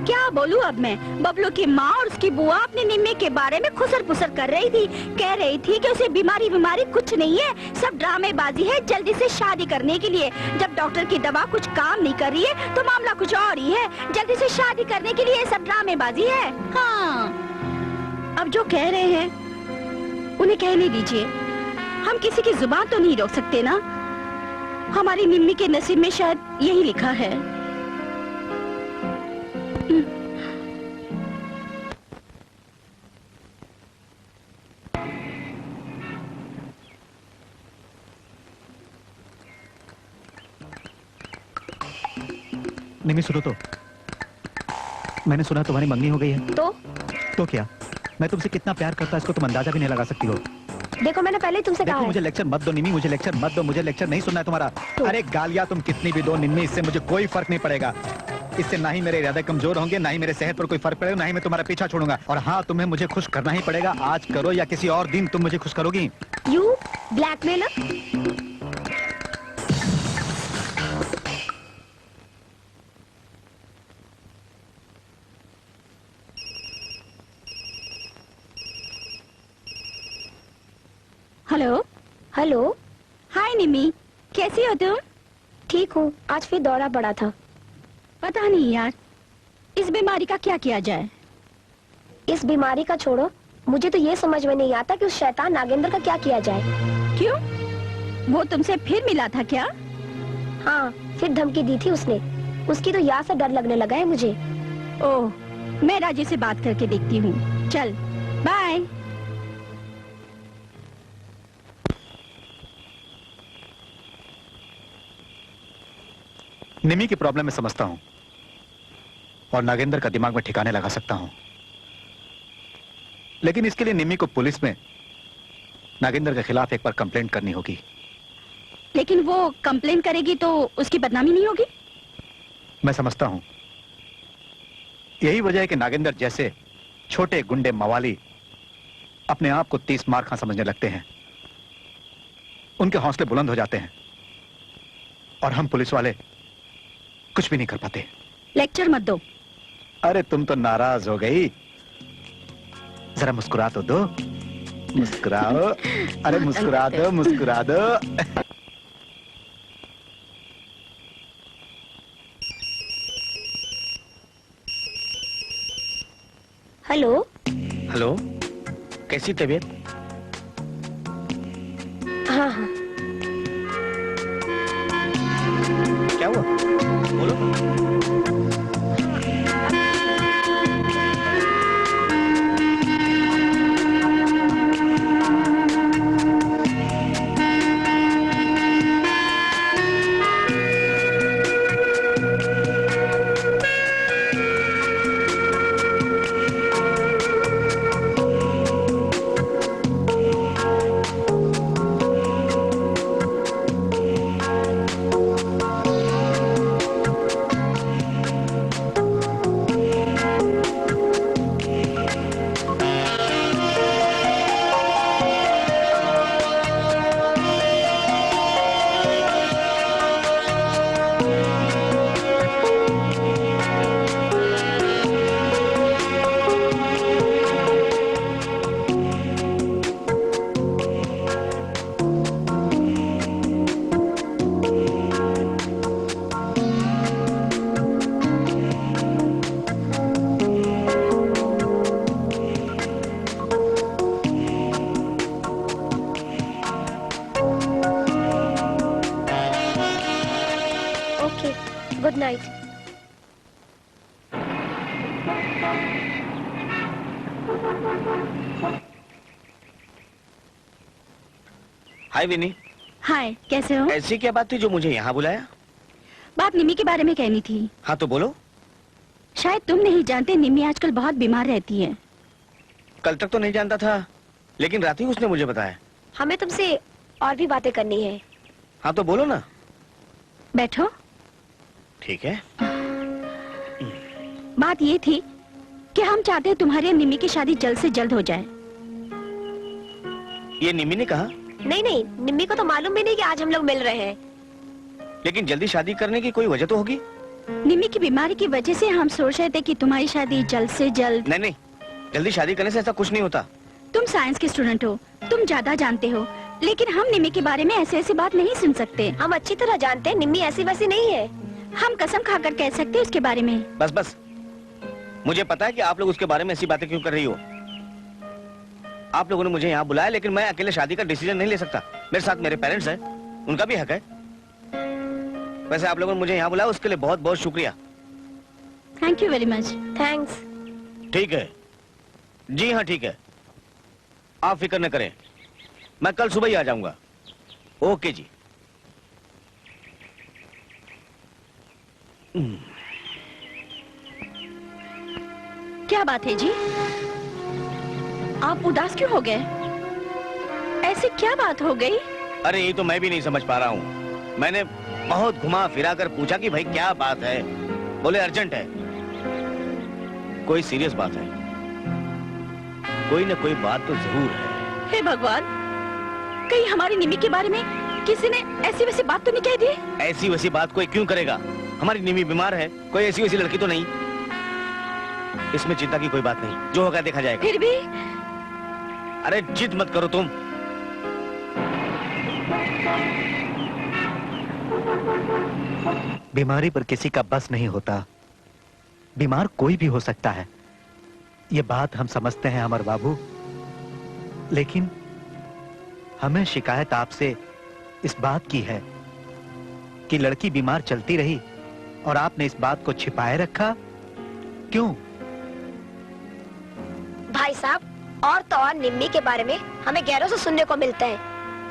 Speaker 1: क्या बोलूं अब मैं? बबलू की माँ और उसकी बुआ अपनी निम्मी के बारे में खुसर पुसर कर रही थी, कह रही थी कि उसे बीमारी कुछ नहीं है, सब ड्रामेबाजी है जल्दी से शादी करने के लिए। जब डॉक्टर की दवा कुछ काम नहीं कर रही है तो मामला कुछ और ही है, जल्दी से शादी करने के लिए सब ड्रामेबाजी है। हाँ, अब जो कह रहे हैं उन्हें कहने दीजिए, हम किसी की जुबान तो नहीं रोक सकते ना। हमारी निम्मी के नसीब में शायद यही लिखा है।
Speaker 5: निमी सुनो तो, मैंने सुना तुम्हारी मंगनी हो गई है। तो क्या? मैं तुमसे कितना प्यार करता इसको तुम अंदाजा भी नहीं लगा सकती हो।
Speaker 3: देखो मैंने पहले ही तुमसे कहा
Speaker 5: देखो
Speaker 3: है।
Speaker 5: मुझे लेक्चर मत दो निमी, मुझे लेक्चर मत दो, मुझे लेक्चर नहीं सुनना है तुम्हारा। अरे गालियां तुम कितनी भी दो निम्मी, इससे मुझे कोई फर्क नहीं पड़ेगा। इससे ना ही मेरे इरादे कमजोर होंगे, ना ही मेरे सेहत पर कोई फर्क पड़ेगा, ना ही मैं तुम्हारा पीछा छोड़ूंगा। और हाँ, तुम्हें मुझे खुश करना ही पड़ेगा, आज करो या किसी और दिन तुम मुझे खुश करोगी।
Speaker 3: You blackmailer.
Speaker 1: हेलो।
Speaker 3: हेलो।
Speaker 1: हाय निम्मी, कैसी हो तुम?
Speaker 3: ठीक हूँ, आज फिर दौरा पड़ा था।
Speaker 1: पता नहीं यार, इस बीमारी का क्या किया जाए।
Speaker 3: इस बीमारी का छोड़ो, मुझे तो ये समझ में नहीं आता कि उस शैतान नागेंद्र का क्या किया जाए।
Speaker 1: क्यों? वो तुमसे फिर मिला था क्या?
Speaker 3: हाँ, फिर धमकी दी थी उसने। उसकी तो याद से डर लगने लगा है मुझे।
Speaker 1: ओह, मैं राजू से बात करके देखती हूँ। चल, बाय।
Speaker 5: निमी की प्रॉब्लम मैं समझता हूँ और नागेंद्र का दिमाग में ठिकाने लगा सकता हूँ, लेकिन इसके लिए निमी को पुलिस में नागेंद्र के खिलाफ एक बार कंप्लेंट करनी होगी।
Speaker 1: लेकिन वो कंप्लेन करेगी तो उसकी बदनामी नहीं होगी?
Speaker 5: मैं समझता हूँ, यही वजह है कि नागेंद्र जैसे छोटे गुंडे मवाली अपने आप को 30 मार खा समझने लगते हैं। उनके हौसले बुलंद हो जाते हैं और हम पुलिस वाले कुछ भी नहीं कर पाते।
Speaker 1: लेक्चर मत दो।
Speaker 5: अरे तुम तो नाराज हो गई, जरा मुस्कुरा तो दो, मुस्कुराओ। अरे मुस्कुरा दो, मुस्कुरा दो।
Speaker 3: हेलो।
Speaker 2: हेलो, कैसी तबीयत?
Speaker 3: हाँ हाँ।
Speaker 2: क्या हुआ? बोलो।
Speaker 3: Good night.
Speaker 2: हाय विनी।
Speaker 1: हाय, कैसे हो?
Speaker 2: ऐसी क्या बात थी जो मुझे यहाँ बुलाया?
Speaker 1: बात निमी के बारे में कहनी थी।
Speaker 2: हाँ तो बोलो।
Speaker 1: शायद तुम नहीं जानते, निमी आजकल बहुत बीमार रहती है।
Speaker 2: कल तक तो नहीं जानता था, लेकिन रात ही उसने मुझे बताया।
Speaker 3: हमें तुमसे और भी बातें करनी है।
Speaker 2: हाँ तो बोलो ना।
Speaker 1: बैठो।
Speaker 2: ठीक है।
Speaker 1: बात ये थी कि हम चाहते हैं तुम्हारी और निमी की शादी जल्द से जल्द हो जाए।
Speaker 2: ये निमी ने कहा।
Speaker 3: नहीं नहीं, निम्मी को तो मालूम भी नहीं कि आज हम लोग मिल रहे हैं।
Speaker 2: लेकिन जल्दी शादी करने की कोई वजह तो होगी।
Speaker 1: निमी की बीमारी की वजह से हम सोच रहे थे कि तुम्हारी शादी जल्द से जल्द।
Speaker 2: नहीं नहीं, जल्दी शादी करने से ऐसा कुछ नहीं होता।
Speaker 1: तुम साइंस के स्टूडेंट हो, तुम ज्यादा जानते हो, लेकिन हम निमी के बारे में ऐसे ऐसी बात नहीं सुन सकते।
Speaker 3: हम अच्छी तरह जानते हैं निम्मी ऐसी वैसी नहीं है।
Speaker 1: हम कसम खाकर कह सकते हैं उसके बारे में।
Speaker 2: बस बस, मुझे पता है कि आप लोग उसके बारे में ऐसी बातें क्यों कर रही हो। आप लोगों ने मुझे यहाँ बुलाया, लेकिन मैं अकेले शादी का डिसीजन नहीं ले सकता। मेरे साथ मेरे पेरेंट्स हैं, उनका भी हक है। वैसे आप लोगों ने मुझे यहाँ बुलाया, उसके लिए बहुत बहुत शुक्रिया।
Speaker 1: Thank you very much.
Speaker 3: Thanks.
Speaker 2: ठीक है, जी हाँ ठीक है, आप फिक्र न करें, मैं कल सुबह ही आ जाऊंगा। ओके जी।
Speaker 1: क्या बात है जी, आप उदास क्यों हो गए? ऐसी क्या बात हो गई?
Speaker 2: अरे ये तो मैं भी नहीं समझ पा रहा हूँ। मैंने बहुत घुमा फिरा कर पूछा कि भाई क्या बात है। बोले अर्जेंट है, कोई सीरियस बात है, कोई न कोई बात तो जरूर है।
Speaker 1: हे भगवान, कहीं हमारी निमी के बारे में किसी ने ऐसी वैसी बात तो नहीं कह दी?
Speaker 2: ऐसी वैसी बात कोई क्यों करेगा? हमारी निमी बीमार है, कोई ऐसी वैसी लड़की तो नहीं। इसमें चिंता की कोई बात नहीं, जो होगा देखा जाएगा।
Speaker 1: फिर भी
Speaker 2: अरे जिद मत करो तुम।
Speaker 5: बीमारी पर किसी का बस नहीं होता, बीमार कोई भी हो सकता है, ये बात हम समझते हैं अमर बाबू। लेकिन हमें शिकायत आपसे इस बात की है कि लड़की बीमार चलती रही और आपने इस बात को छिपाए रखा, क्यों?
Speaker 3: भाई साहब, और तो और निम्मी के बारे में हमें गैरों से सुनने को मिलता है।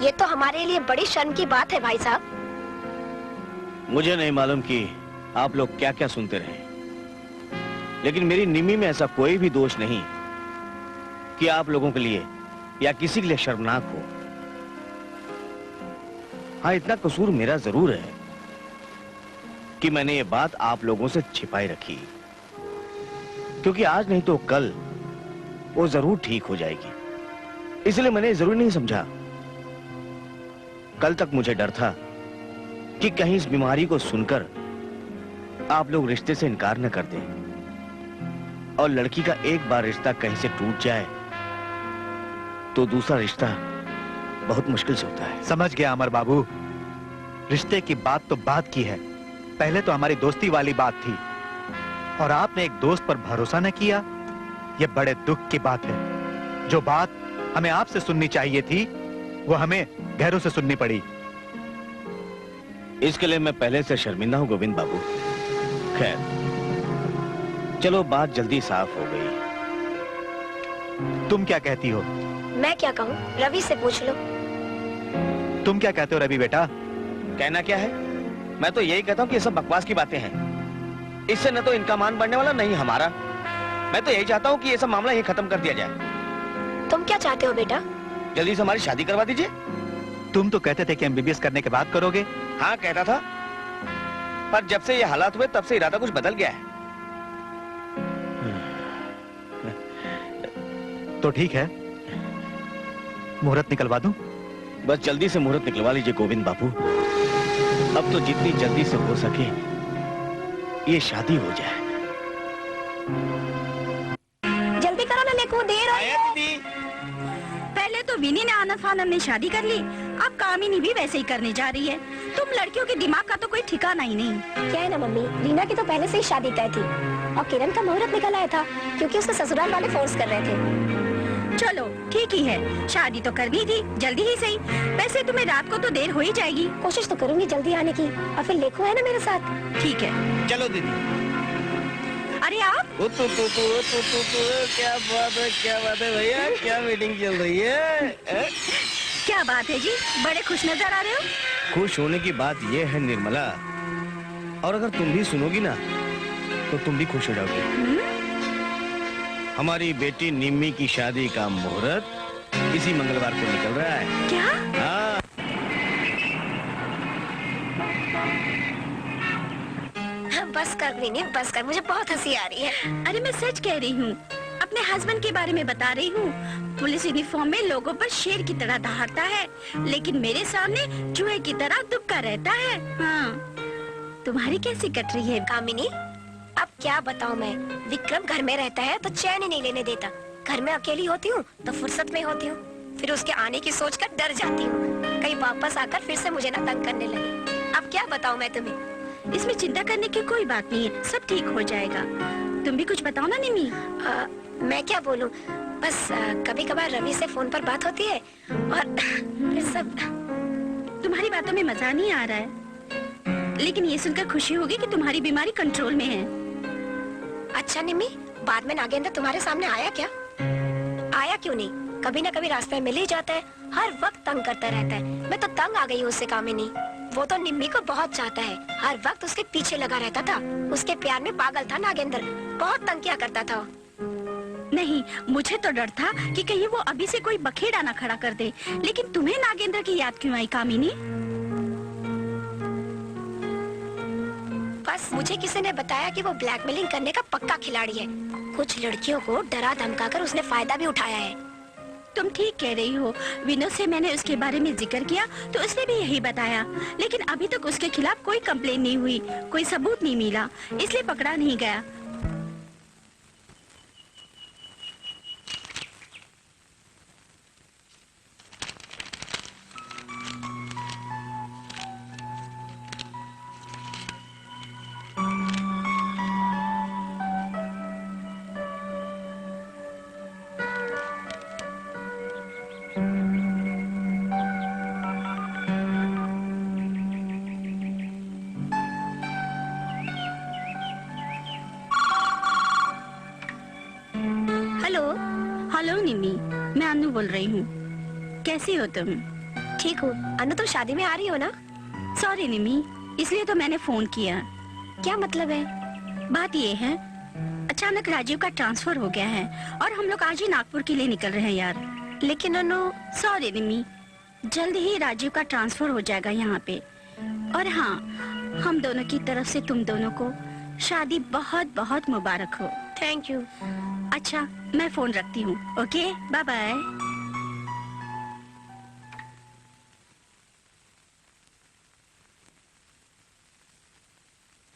Speaker 3: ये तो हमारे लिए बड़ी शर्म की बात है भाई साहब।
Speaker 2: मुझे नहीं मालूम कि आप लोग क्या क्या सुनते रहे, लेकिन मेरी निमी में ऐसा कोई भी दोष नहीं कि आप लोगों के लिए या किसी के लिए शर्मनाक हो। हाँ, इतना कसूर मेरा जरूर है कि मैंने ये बात आप लोगों से छिपाई रखी, क्योंकि आज नहीं तो कल वो जरूर ठीक हो जाएगी। इसलिए मैंने जरूर नहीं समझा। कल तक मुझे डर था कि कहीं इस बीमारी को सुनकर आप लोग रिश्ते से इनकार न कर दें, और लड़की का एक बार रिश्ता कहीं से टूट जाए तो दूसरा रिश्ता बहुत मुश्किल से होता है।
Speaker 5: समझ गया अमर बाबू, रिश्ते की बात तो बात की है, पहले तो हमारी दोस्ती वाली बात थी और आपने एक दोस्त पर भरोसा न किया। यह बड़े दुख की बात है। जो बात हमें आपसे सुननी चाहिए थी वो हमें गैरों से सुननी पड़ी।
Speaker 2: इसके लिए मैं पहले से शर्मिंदा हूं गोविंद बाबू। खैर चलो, बात जल्दी साफ हो गई।
Speaker 5: तुम क्या कहती हो?
Speaker 3: मैं क्या कहूँ, रवि से पूछ लो।
Speaker 5: तुम क्या कहते हो रवि बेटा?
Speaker 2: कहना क्या है, मैं तो यही कहता हूँ कि ये सब बकवास की बातें हैं। इससे न तो इनका मान बढ़ने वाला, नहीं हमारा। मैं तो यही चाहता हूँ कि ये सब मामला यही खत्म कर दिया जाए।
Speaker 3: तुम क्या चाहते हो बेटा?
Speaker 2: जल्दी से हमारी शादी करवा दीजिए।
Speaker 5: तुम तो कहते थे कि एमबीबीएस करने के बाद करोगे।
Speaker 2: हाँ कहता था, पर जब से ये हालात हुए तब से इरादा कुछ बदल गया है।
Speaker 5: तो ठीक है, मुहूर्त निकलवा दूं?
Speaker 2: बस जल्दी से मुहूर्त निकलवा लीजिए गोविंद बाबू। अब तो जितनी जल्दी से हो सके ये शादी हो जाए।
Speaker 3: जल्दी करो ना, लेको देर हो रही है।
Speaker 2: दीदी,
Speaker 1: पहले तो विनी ने आनंद फानंद ने शादी कर ली, अब कामिनी भी वैसे ही करने जा रही है। तुम लड़कियों के दिमाग का तो कोई ठिकाना ही नहीं।
Speaker 3: क्या है ना मम्मी, रीना की तो पहले से ही शादी तय थी और किरण का मुहूर्त निकल आया था क्योंकि उसके ससुराल वाले फोर्स कर रहे थे।
Speaker 1: चलो ठीक ही है, शादी तो करनी थी, जल्दी ही सही। वैसे तुम्हें रात को तो देर हो ही जाएगी।
Speaker 3: कोशिश तो करूंगी जल्दी आने की, और फिर लेको है ना मेरे साथ।
Speaker 1: ठीक है।
Speaker 2: चलो दीदी।
Speaker 1: अरे आप
Speaker 2: क्या बात है भैया, क्या मीटिंग चल रही है?
Speaker 1: क्या बात है जी, बड़े खुश नजर आ रहे हो।
Speaker 2: खुश होने की बात यह है निर्मला और अगर तुम भी सुनोगी ना तो तुम भी खुश हो जाओगी। हमारी बेटी निम्मी की शादी का मुहूर्त इसी मंगलवार को निकल रहा है।
Speaker 1: क्या?
Speaker 2: हाँ।
Speaker 3: बस कर विनी, बस कर, मुझे बहुत हंसी आ रही है।
Speaker 1: अरे मैं सच कह रही हूँ, अपने हस्बैंड के बारे में बता रही हूँ। पुलिस यूनिफॉर्म में लोगों पर शेर की तरह दहाड़ता है, लेकिन मेरे सामने चूहे की तरह दुबका रहता है। हाँ, तुम्हारी कैसी कट रही है?
Speaker 3: कामिनी, अब क्या बताऊं मैं। विक्रम घर में रहता है तो चैन ही नहीं लेने देता। घर में अकेली होती हूँ तो फुर्सत में होती हूँ, फिर उसके आने की सोचकर डर जाती हूँ कहीं वापस आकर फिर से मुझे ना तंग करने लगे। अब क्या बताऊं मैं तुम्हें।
Speaker 1: इसमें चिंता करने की कोई बात नहीं है, सब ठीक हो जाएगा। तुम भी कुछ बताओ ना निमी।
Speaker 3: मैं क्या बोलूं, बस कभी कभार रवि से फोन पर बात होती है और फिर सब।
Speaker 1: तुम्हारी बातों में मजा नहीं आ रहा है, लेकिन ये सुनकर खुशी होगी कि तुम्हारी बीमारी कंट्रोल में है।
Speaker 3: अच्छा निम्मी, बाद में नागेंद्र तुम्हारे सामने आया क्या? आया क्यों नहीं? कभी न कभी रास्ते में मिल ही जाता है, हर वक्त तंग करता रहता है। मैं तो तंग आ गई हूँ उससे कामिनी। वो तो निम्मी को बहुत चाहता है, हर वक्त उसके पीछे लगा रहता था। उसके प्यार में पागल था नागेंद्र, बहुत तंग किया करता था।
Speaker 1: नहीं, मुझे तो डर था कि कहीं वो अभी से कोई बखेड़ा ना खड़ा कर दे। लेकिन तुम्हें नागेंद्र की याद क्यों आई कामिनी?
Speaker 3: बस मुझे किसी ने बताया कि वो ब्लैकमेलिंग करने का पक्का खिलाड़ी है। कुछ लड़कियों को डरा धमकाकर उसने फायदा भी उठाया है।
Speaker 1: तुम ठीक कह रही हो। विनोद से मैंने उसके बारे में जिक्र किया तो उसने भी यही बताया, लेकिन अभी तक उसके खिलाफ कोई कंप्लेन नहीं हुई, कोई सबूत नहीं मिला, इसलिए पकड़ा नहीं गया। हेलो निमी, मैं अनु बोल रही हूँ। कैसी हो तुम?
Speaker 3: ठीक हूँ। अनु, तुम शादी में आ रही हो ना?
Speaker 1: सॉरी निमी, इसलिए तो मैंने फोन किया।
Speaker 3: क्या मतलब है?
Speaker 1: बात ये है, अचानक राजीव का ट्रांसफर हो गया है और हम लोग आज ही नागपुर के लिए निकल रहे हैं यार।
Speaker 3: लेकिन अनु।
Speaker 1: सॉरी निमी, जल्द ही राजीव का ट्रांसफर हो जाएगा यहाँ पे। और हाँ, हम दोनों की तरफ से तुम दोनों को शादी बहुत बहुत मुबारक हो।
Speaker 3: Thank you.
Speaker 1: अच्छा, मैं फोन रखती हूँ। Okay, bye bye.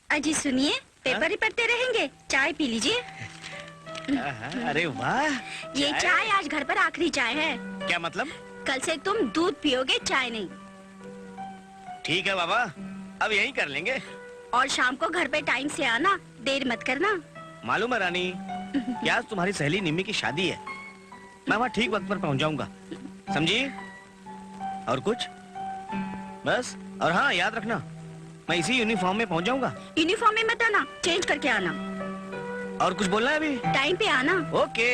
Speaker 1: अजी सुनिए, पेपर ही पढ़ते रहेंगे, चाय पी लीजिए।
Speaker 2: अरे वाह,
Speaker 1: ये चाय आज घर पर आखिरी चाय है।
Speaker 2: क्या मतलब?
Speaker 1: कल से तुम दूध पियोगे, चाय नहीं।
Speaker 2: ठीक है बाबा, अब यही कर लेंगे।
Speaker 1: और शाम को घर पे टाइम से आना, देर मत करना।
Speaker 2: मालूम है रानी, क्या आज तुम्हारी सहेली निम्मी की शादी है। मैं वहाँ ठीक वक्त पर पहुँच जाऊंगा, समझी? और कुछ? बस। और हाँ, याद रखना, मैं इसी यूनिफॉर्म में पहुँच जाऊंगा।
Speaker 1: यूनिफॉर्म में मत आना, चेंज करके आना।
Speaker 2: और कुछ बोलना है अभी?
Speaker 1: टाइम पे आना।
Speaker 2: ओके।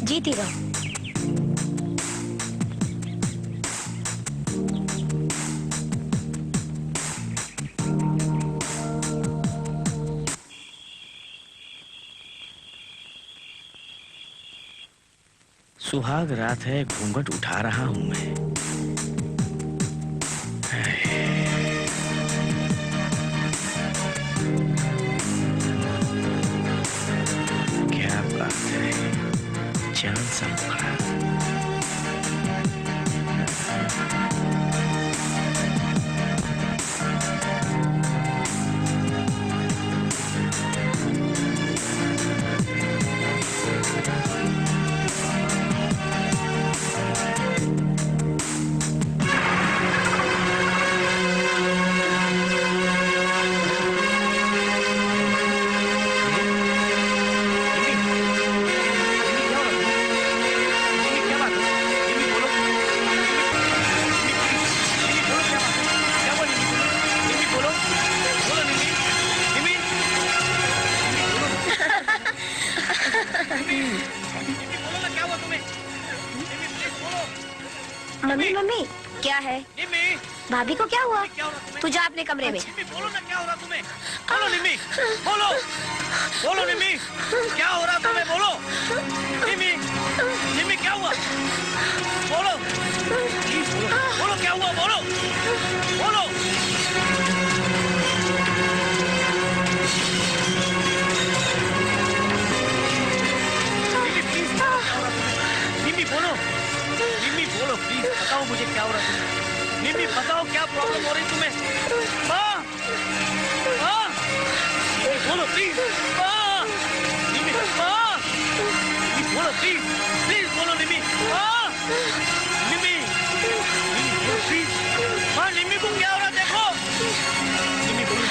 Speaker 3: जीती रहो।
Speaker 2: सुहाग रात है, घूंघट उठा रहा हूं मैं। क्या बात है, चांद सा मुखड़ा।
Speaker 3: मम्मी मम्मी क्या है?
Speaker 2: निम्मी,
Speaker 3: भाभी को क्या हुआ?
Speaker 2: क्या हो रहा है तुम्हें?
Speaker 3: तू जा अपने कमरे में।
Speaker 2: निम्मी बोलो ना, क्या हो रहा तुम्हें? बोलो निम्मी, बोलो, बोलो निम्मी, क्या हो रहा तुम्हें? बोलो निम्मी, निम्मी क्या हुआ? बोलो, प्लीज बोलो, बोलो क्या हुआ? बोलो, बोलो। निम्मी प्लीज, क्या हो रहा तुम्हें? निम्मी बोलो, निम्मी बोलो प्लीज, बताओ मुझे क्या हो रहा है तुम्हें? निम्मी बताओ क्या प्रॉब्लम हो रही तुम्हें? हाँ, हाँ, निम्मी बोलो प्लीज, हाँ, निम्मी, हाँ, निम्मी बोलो प्लीज, प्लीज बोलो निम्मी, हाँ, निम्मी, निम्मी बोलो प्लीज, हाँ निम्मी को क्या हो रहा देखो, निम्मी बोलो,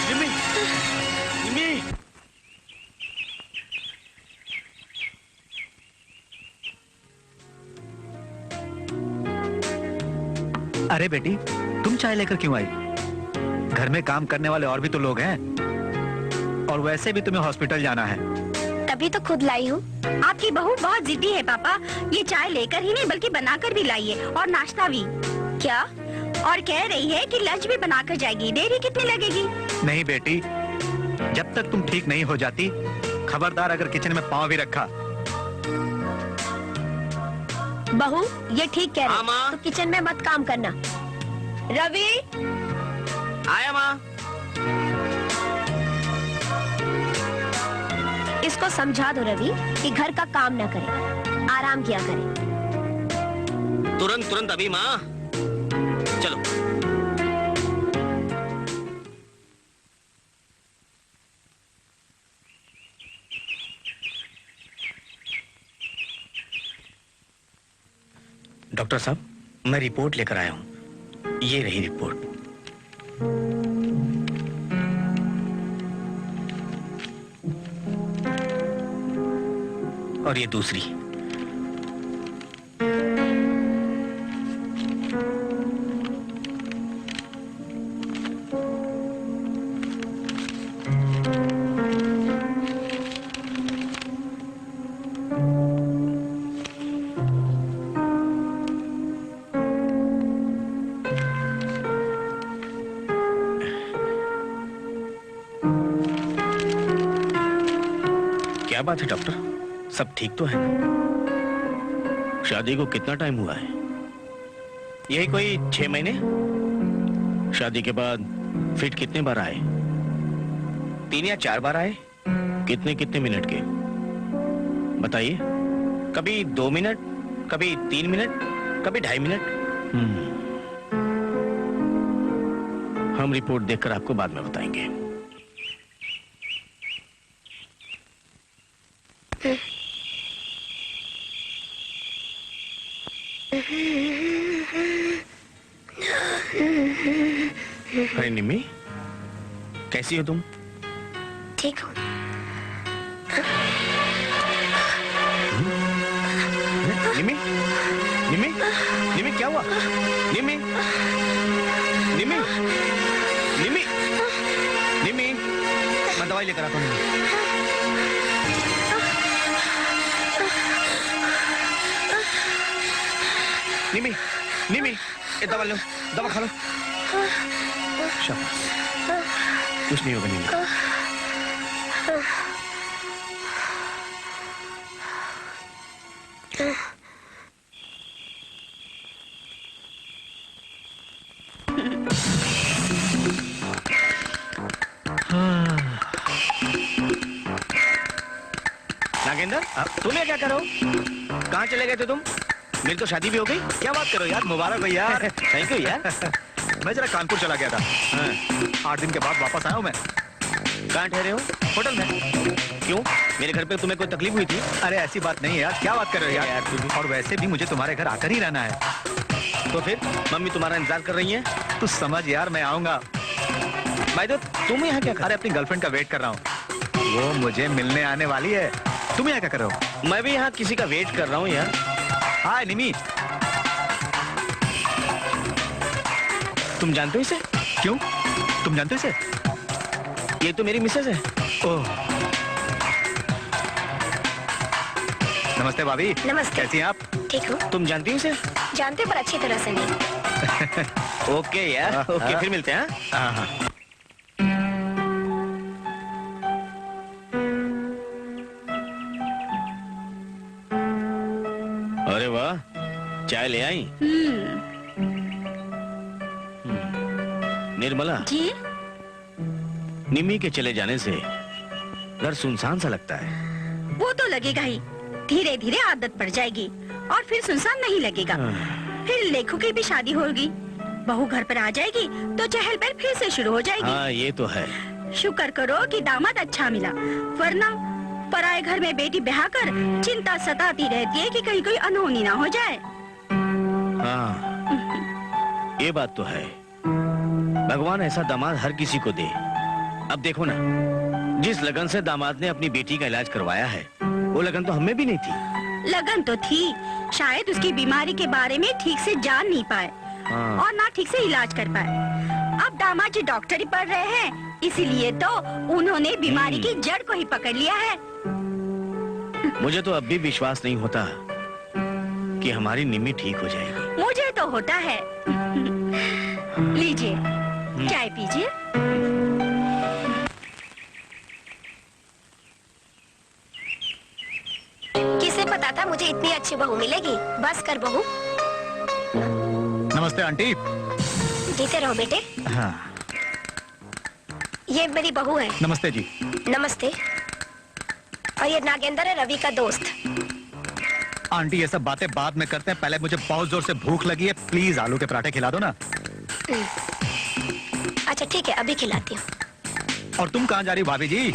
Speaker 2: निम्मी, निम्मी,
Speaker 5: अरे बेटी, तुम चाय लेकर क्यों आई? घर में काम करने वाले और भी तो लोग हैं, और वैसे भी तुम्हें हॉस्पिटल जाना है।
Speaker 3: तभी तो खुद लाई हूँ।
Speaker 1: आपकी बहू बहुत जिद्दी है पापा, ये चाय लेकर ही नहीं बल्कि बनाकर भी लाई है और नाश्ता भी।
Speaker 3: क्या?
Speaker 1: और कह रही है कि लंच भी बनाकर जाएगी। देरी कितनी लगेगी?
Speaker 5: नहीं बेटी, जब तक तुम ठीक नहीं हो जाती, खबरदार अगर किचन में पाँव भी रखा।
Speaker 3: बहू ये ठीक कह रही
Speaker 2: हाँ, माँ।
Speaker 3: तो किचन में मत काम करना। रवि,
Speaker 2: आया माँ।
Speaker 3: इसको समझा दो रवि कि घर का काम ना करे, आराम किया करे।
Speaker 2: तुरंत तुरंत अभी माँ, चलो। डॉक्टर साहब, मैं रिपोर्ट लेकर आया हूँ। ये रही रिपोर्ट। और ये दूसरी। क्या बात है डॉक्टर, सब ठीक तो है ना? शादी को कितना टाइम हुआ है? यही कोई 6 महीने? शादी के बाद फिट कितने बार आए? 3 या 4 बार आए? कितने कितने मिनट के बताइए? कभी 2 मिनट, कभी 3 मिनट, कभी 2.5 मिनट। हम रिपोर्ट देखकर आपको बाद में बताएंगे। अरे निम्मी, कैसी हो तुम?
Speaker 3: ठीक हूँ।
Speaker 2: निम्मी, निम्मी, निम्मी क्या हुआ? निम्मी, निम्मी, निम्मी, निम्मी, मैं दवाई लेकर आता हूँ। निम्मी, निम्मी, ये दवा लो, दवा खा लो। शाबाश, कुछ नहीं होगा निम्मी। नागेंद्र, तुम ये क्या करो? कहाँ चले गए थे तुम? मेरी तो शादी भी हो गई।
Speaker 5: क्या बात करो यार, मुबारक हो यार।
Speaker 2: थैंक यू यार।
Speaker 5: मैं जरा कानपुर चला गया था। हाँ। 8 दिन के बाद वापस आया हूँ मैं।
Speaker 2: कहाँ ठहरे हो?
Speaker 5: होटल में।
Speaker 2: क्यों, मेरे घर पे तुम्हें कोई तकलीफ हुई थी?
Speaker 5: अरे ऐसी बात नहीं है यार, क्या बात कर रहे हो यार?
Speaker 2: तू भी।
Speaker 5: और वैसे भी मुझे तुम्हारे घर आकर ही रहना है।
Speaker 2: तो फिर मम्मी तुम्हारा इंतजार कर रही है?
Speaker 5: तू समझ यार, मैं आऊंगा।
Speaker 2: भाई तो तुम यहाँ क्या कर?
Speaker 5: अरे अपनी गर्लफ्रेंड का वेट कर रहा हूँ, वो मुझे मिलने आने वाली है। तुम यहाँ क्या कर रहे हो?
Speaker 2: मैं भी यहाँ किसी का वेट कर रहा हूँ यार।
Speaker 5: हाय निमी।
Speaker 2: तुम जानते हो इसे?
Speaker 5: क्यों, तुम जानते हो इसे?
Speaker 2: ये तो मेरी मिसेज है।
Speaker 5: ओह नमस्ते भाभी।
Speaker 3: नमस्ते।
Speaker 5: कैसी हैं आप?
Speaker 3: ठीक हूँ।
Speaker 2: तुम जानती हो उसे?
Speaker 3: जानते पर अच्छी तरह से नहीं।
Speaker 2: ओके यार, ओके फिर मिलते हैं।
Speaker 5: हाँ हाँ।
Speaker 2: अरे वाह, चाय ले आई? निर्मला,
Speaker 1: जी
Speaker 2: निमी के चले जाने से घर सुनसान सा लगता है।
Speaker 1: वो तो लगेगा ही, धीरे धीरे आदत पड़ जाएगी और फिर सुनसान नहीं लगेगा। फिर लेखू की भी शादी होगी, बहू घर पर आ जाएगी तो चहल पहल फिर से शुरू हो जाएगी।
Speaker 2: हाँ ये तो है।
Speaker 1: शुक्र करो कि दामाद अच्छा मिला, वरना पराए घर में बेटी ब्याह कर चिंता सताती रहती है कि कहीं कोई अनहोनी ना हो जाए।
Speaker 2: हाँ ये बात तो है। भगवान ऐसा दामाद हर किसी को दे। अब देखो ना, जिस लगन से दामाद ने अपनी बेटी का इलाज करवाया है, वो लगन तो हमें भी नहीं थी।
Speaker 1: लगन तो थी, शायद उसकी बीमारी के बारे में ठीक से जान नहीं पाए
Speaker 2: हाँ।
Speaker 1: और ना ठीक से इलाज कर पाए। अब दामाद जी डॉक्टरी पढ़ रहे हैं, इसीलिए तो उन्होंने बीमारी की जड़ को ही पकड़ लिया है।
Speaker 2: मुझे तो अब भी विश्वास नहीं होता कि हमारी निमी ठीक हो जाएगी।
Speaker 1: मुझे तो होता है। लीजिए चाय पीजिए।
Speaker 3: किसे पता था मुझे इतनी अच्छी बहू मिलेगी। बस कर बहू।
Speaker 5: नमस्ते आंटी।
Speaker 3: जीते रहो बेटे।
Speaker 5: हाँ।
Speaker 3: ये मेरी बहू है।
Speaker 5: नमस्ते जी।
Speaker 3: नमस्ते। और ये नागेंद्र है, रवि का दोस्त।
Speaker 5: आंटी ये सब बातें बाद में करते हैं, पहले मुझे बहुत जोर से भूख लगी है, प्लीज आलू के पराठे खिला दो ना।
Speaker 3: अच्छा ठीक है, अभी खिलाती हूँ।
Speaker 5: और तुम कहाँ जा रही हो भाभी जी?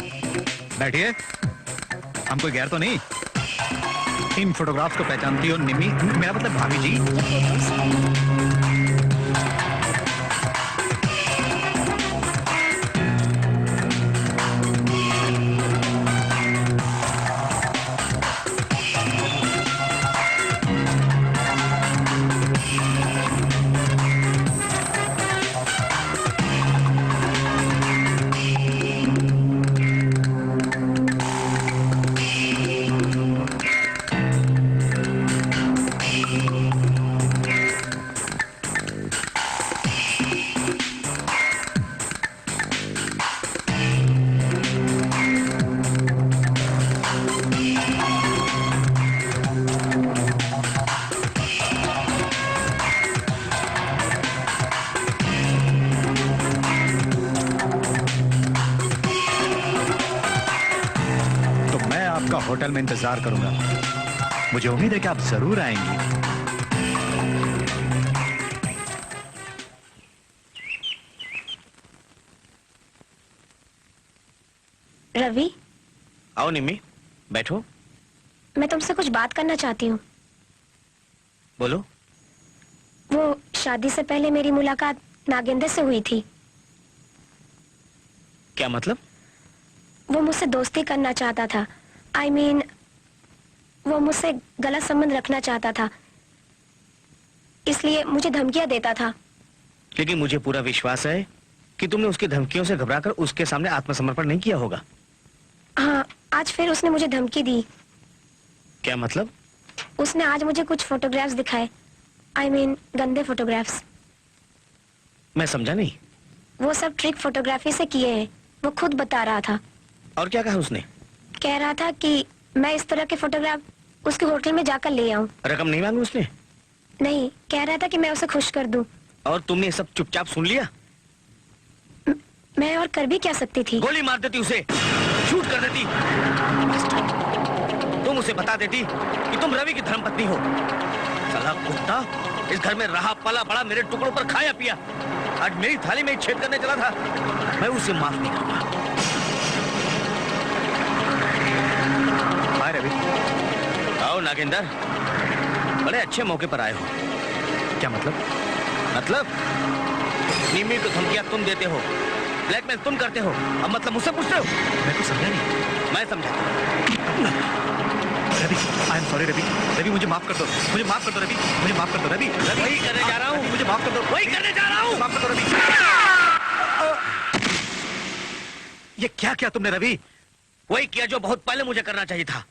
Speaker 5: बैठिए। हम कोई गैर तो नहीं? इन फोटोग्राफ्स को पहचानती हो निमी? मेरा मतलब भाभी जी। होटल में इंतजार करूंगा। मुझे उम्मीद है कि आप जरूर आएंगी।
Speaker 3: रवि,
Speaker 2: आओ निमी, बैठो।
Speaker 3: मैं तुमसे कुछ बात करना चाहती हूँ।
Speaker 2: बोलो।
Speaker 3: वो शादी से पहले मेरी मुलाकात नागेंद्र से हुई थी।
Speaker 2: क्या मतलब?
Speaker 3: वो मुझसे दोस्ती करना चाहता था। I mean, वो मुझसे गलत संबंध रखना चाहता था, इसलिए मुझे धमकियां देता था।
Speaker 2: लेकिन मुझे पूरा विश्वास है कि तुमने उसकी धमकियों से घबराकर उसके सामने आत्मसमर्पण नहीं किया होगा।
Speaker 3: हाँ, आज फिर उसने मुझे धमकी दी।
Speaker 2: क्या मतलब?
Speaker 3: उसने आज मुझे कुछ फोटोग्राफ्स दिखाए। I mean, गंदे फोटोग्राफ्स।
Speaker 2: मैं समझा नहीं।
Speaker 3: वो सब ट्रिक फोटोग्राफी से किए हैं, वो खुद बता रहा था।
Speaker 2: और क्या कहा उसने?
Speaker 3: कह रहा था कि मैं इस तरह के फोटोग्राफ उसके होटल में जाकर ले आऊं।
Speaker 2: रकम नहीं मांगी उसने?
Speaker 3: नहीं, कह रहा था कि मैं उसे खुश कर दूं।
Speaker 2: और तुमने ये सब चुपचाप सुन लिया?
Speaker 3: मैं और कर भी क्या सकती थी?
Speaker 2: गोली मार देती उसे, शूट कर देती। तुम उसे बता देती कि तुम रवि की धर्मपत्नी हो। साला कुत्ता, इस घर में रहा पला बड़ा, मेरे टुकड़ों पर खाया पिया, आज मेरी थाली में छेद करने चला था। मैं उसे माफ नहीं करूंगा।
Speaker 5: हाय रवि।
Speaker 2: आओ नागेंद्र, बड़े अच्छे मौके पर आए हो।
Speaker 5: क्या मतलब?
Speaker 2: मतलब निमी को धमकियां तुम देते हो, ब्लैकमेल तुम करते हो, अब मतलब मुझसे पूछ रहे हो?
Speaker 5: मैं कुछ समझा नहीं।
Speaker 2: मैं समझा।
Speaker 5: Ravi, I am sorry Ravi. Ravi मुझे माफ कर दो, मुझे माफ कर दो रवि, मुझे माफ कर दो रवि। रवि
Speaker 2: वही करने जा रहा हूँ,
Speaker 5: मुझे माफ कर दो,
Speaker 2: वही करने जा रहा हूँ।
Speaker 5: माफ कर दो रवि। ये क्या किया तुमने रवि?
Speaker 2: वही किया जो बहुत पहले मुझे करना चाहिए था।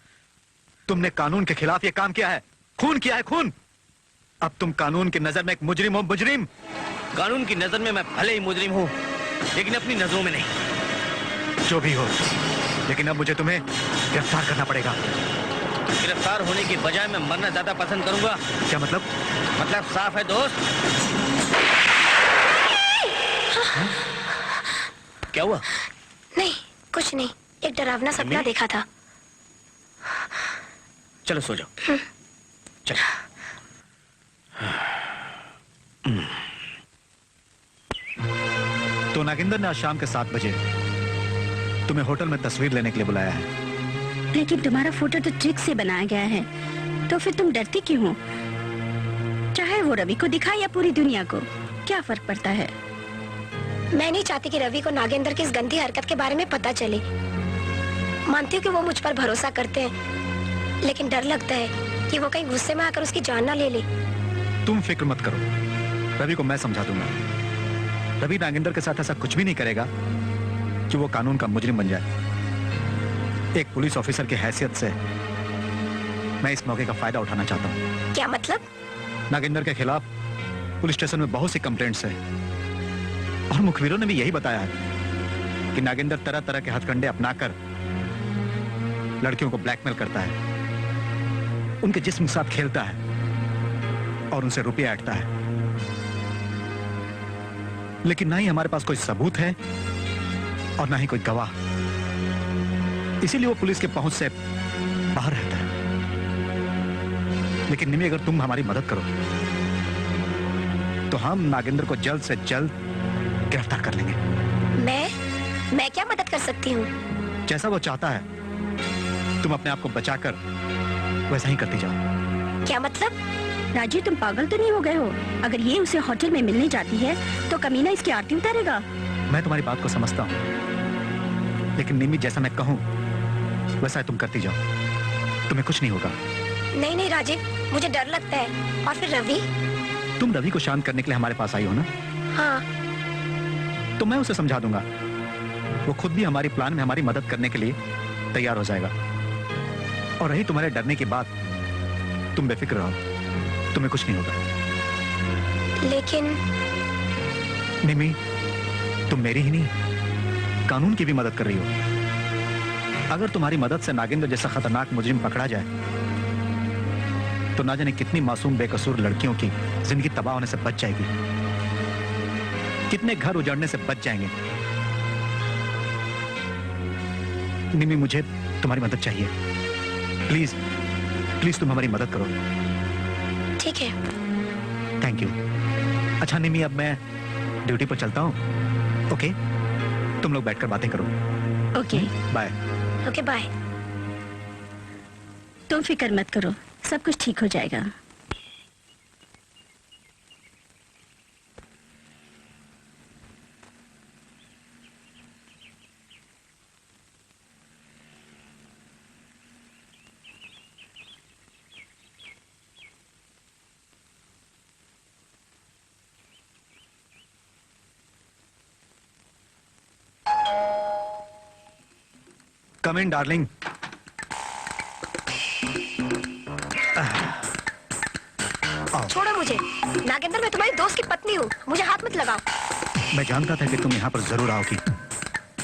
Speaker 5: तुमने कानून के खिलाफ ये काम किया है, खून किया है, खून। अब तुम कानून की नजर में एक मुजरिम हो, मुजरिम।
Speaker 2: कानून की नजर में मैं भले ही मुजरिम हूँ, लेकिन अपनी नजरों में नहीं।
Speaker 5: जो भी हो, लेकिन अब मुझे तुम्हें गिरफ्तार करना पड़ेगा।
Speaker 2: गिरफ्तार होने की बजाय मैं मरना ज्यादा पसंद करूंगा।
Speaker 5: क्या मतलब?
Speaker 2: मतलब साफ है दोस्त। क्या हुआ?
Speaker 3: नहीं, कुछ नहीं, एक डरावना सपना देखा था।
Speaker 2: चलो सो जाओ। चलो।
Speaker 5: तो नागेंद्र ने आज शाम के 7 बजे तुम्हें होटल में तस्वीर लेने के लिए बुलाया है।
Speaker 1: लेकिन तुम्हारा फोटो तो ट्रिक से बनाया गया है, तो फिर तुम डरती क्यों हो? चाहे वो रवि को दिखाए या पूरी दुनिया को, क्या फर्क पड़ता है?
Speaker 3: मैं नहीं चाहती कि रवि को नागेंद्र की इस गंदी हरकत के बारे में पता चले। मानती हूँ कि वो मुझ पर भरोसा करते हैं, लेकिन डर लगता है कि वो कहीं गुस्से में आकर उसकी जान ना ले ले।
Speaker 5: तुम फिक्र मत करो, रवि को मैं समझा दूंगा। रवि नागेंद्र के साथ ऐसा कुछ भी नहीं करेगा कि वो कानून का मुजरिम बन जाए। एक पुलिस ऑफिसर की हैसियत से मैं इस मौके का फायदा उठाना चाहता हूँ।
Speaker 3: क्या मतलब?
Speaker 5: नागेंद्र के खिलाफ पुलिस स्टेशन में बहुत सी कंप्लेंट्स है, और मुखबिरों ने भी यही बताया है कि नागेंद्र तरह तरह के हथकंडे अपनाकर लड़कियों को ब्लैकमेल करता है, उनके जिस्म के साथ खेलता है और उनसे रुपया ऐंठता है। लेकिन ना ही हमारे पास कोई सबूत है और ना ही कोई गवाह, इसीलिए वो पुलिस के पहुंच से बाहर रहता है। लेकिन निमी, अगर तुम हमारी मदद करो तो हम नागेंद्र को जल्द से जल्द गिरफ्तार कर लेंगे।
Speaker 3: मैं क्या मदद कर सकती हूँ?
Speaker 5: जैसा वो चाहता है तुम अपने आप को बचाकर वैसा ही करती जाओ।
Speaker 3: क्या मतलब?
Speaker 1: राजू, तुम पागल तो नहीं हो गए हो? अगर ये उसे होटल में मिलने जाती है तो कमीना इसकी आरती उतारेगा।
Speaker 5: मैं तुम्हारी बात को समझता हूँ, लेकिन निमी, जैसा मैं कहूँ वैसा तुम करती जाओ, तुम्हें कुछ नहीं होगा।
Speaker 3: नहीं नहीं राजीव, मुझे डर लगता है। और फिर रवि?
Speaker 5: तुम रवि को शांत करने के लिए हमारे पास आई हो ना?
Speaker 3: हाँ।
Speaker 5: तो मैं उसे समझा दूंगा, वो खुद भी हमारी प्लान में हमारी मदद करने के लिए तैयार हो जाएगा। और रही तुम्हारे डरने की बात, तुम बेफिक्र रहो, तुम्हें कुछ नहीं होगा।
Speaker 3: लेकिन
Speaker 5: निमी, तुम मेरी ही नहीं, कानून की भी मदद कर रही हो। अगर तुम्हारी मदद से नागेंद्र जैसा खतरनाक मुजरिम पकड़ा जाए तो ना जाने कितनी मासूम बेकसूर लड़कियों की जिंदगी तबाह होने से बच जाएगी, कितने घर उजाड़ने से बच जाएंगे। निमी, मुझे तुम्हारी मदद चाहिए। प्लीज प्लीज तुम हमारी मदद करो।
Speaker 3: ठीक है।
Speaker 5: Thank you. अच्छा निमी, अब मैं ड्यूटी पर चलता हूँ। ओके, तुम लोग बैठकर बातें करो।
Speaker 1: Okay
Speaker 5: bye.
Speaker 3: Okay bye.
Speaker 1: तुम फिक्र मत करो, सब कुछ ठीक हो जाएगा।
Speaker 5: Come in darling.
Speaker 3: छोड़ो मुझे। नागेंद्र, मैं तुम्हारी दोस्त की पत्नी हूँ, मुझे हाथ मत लगाओ।
Speaker 5: मैं जानता था कि तुम यहाँ पर जरूर आओगी।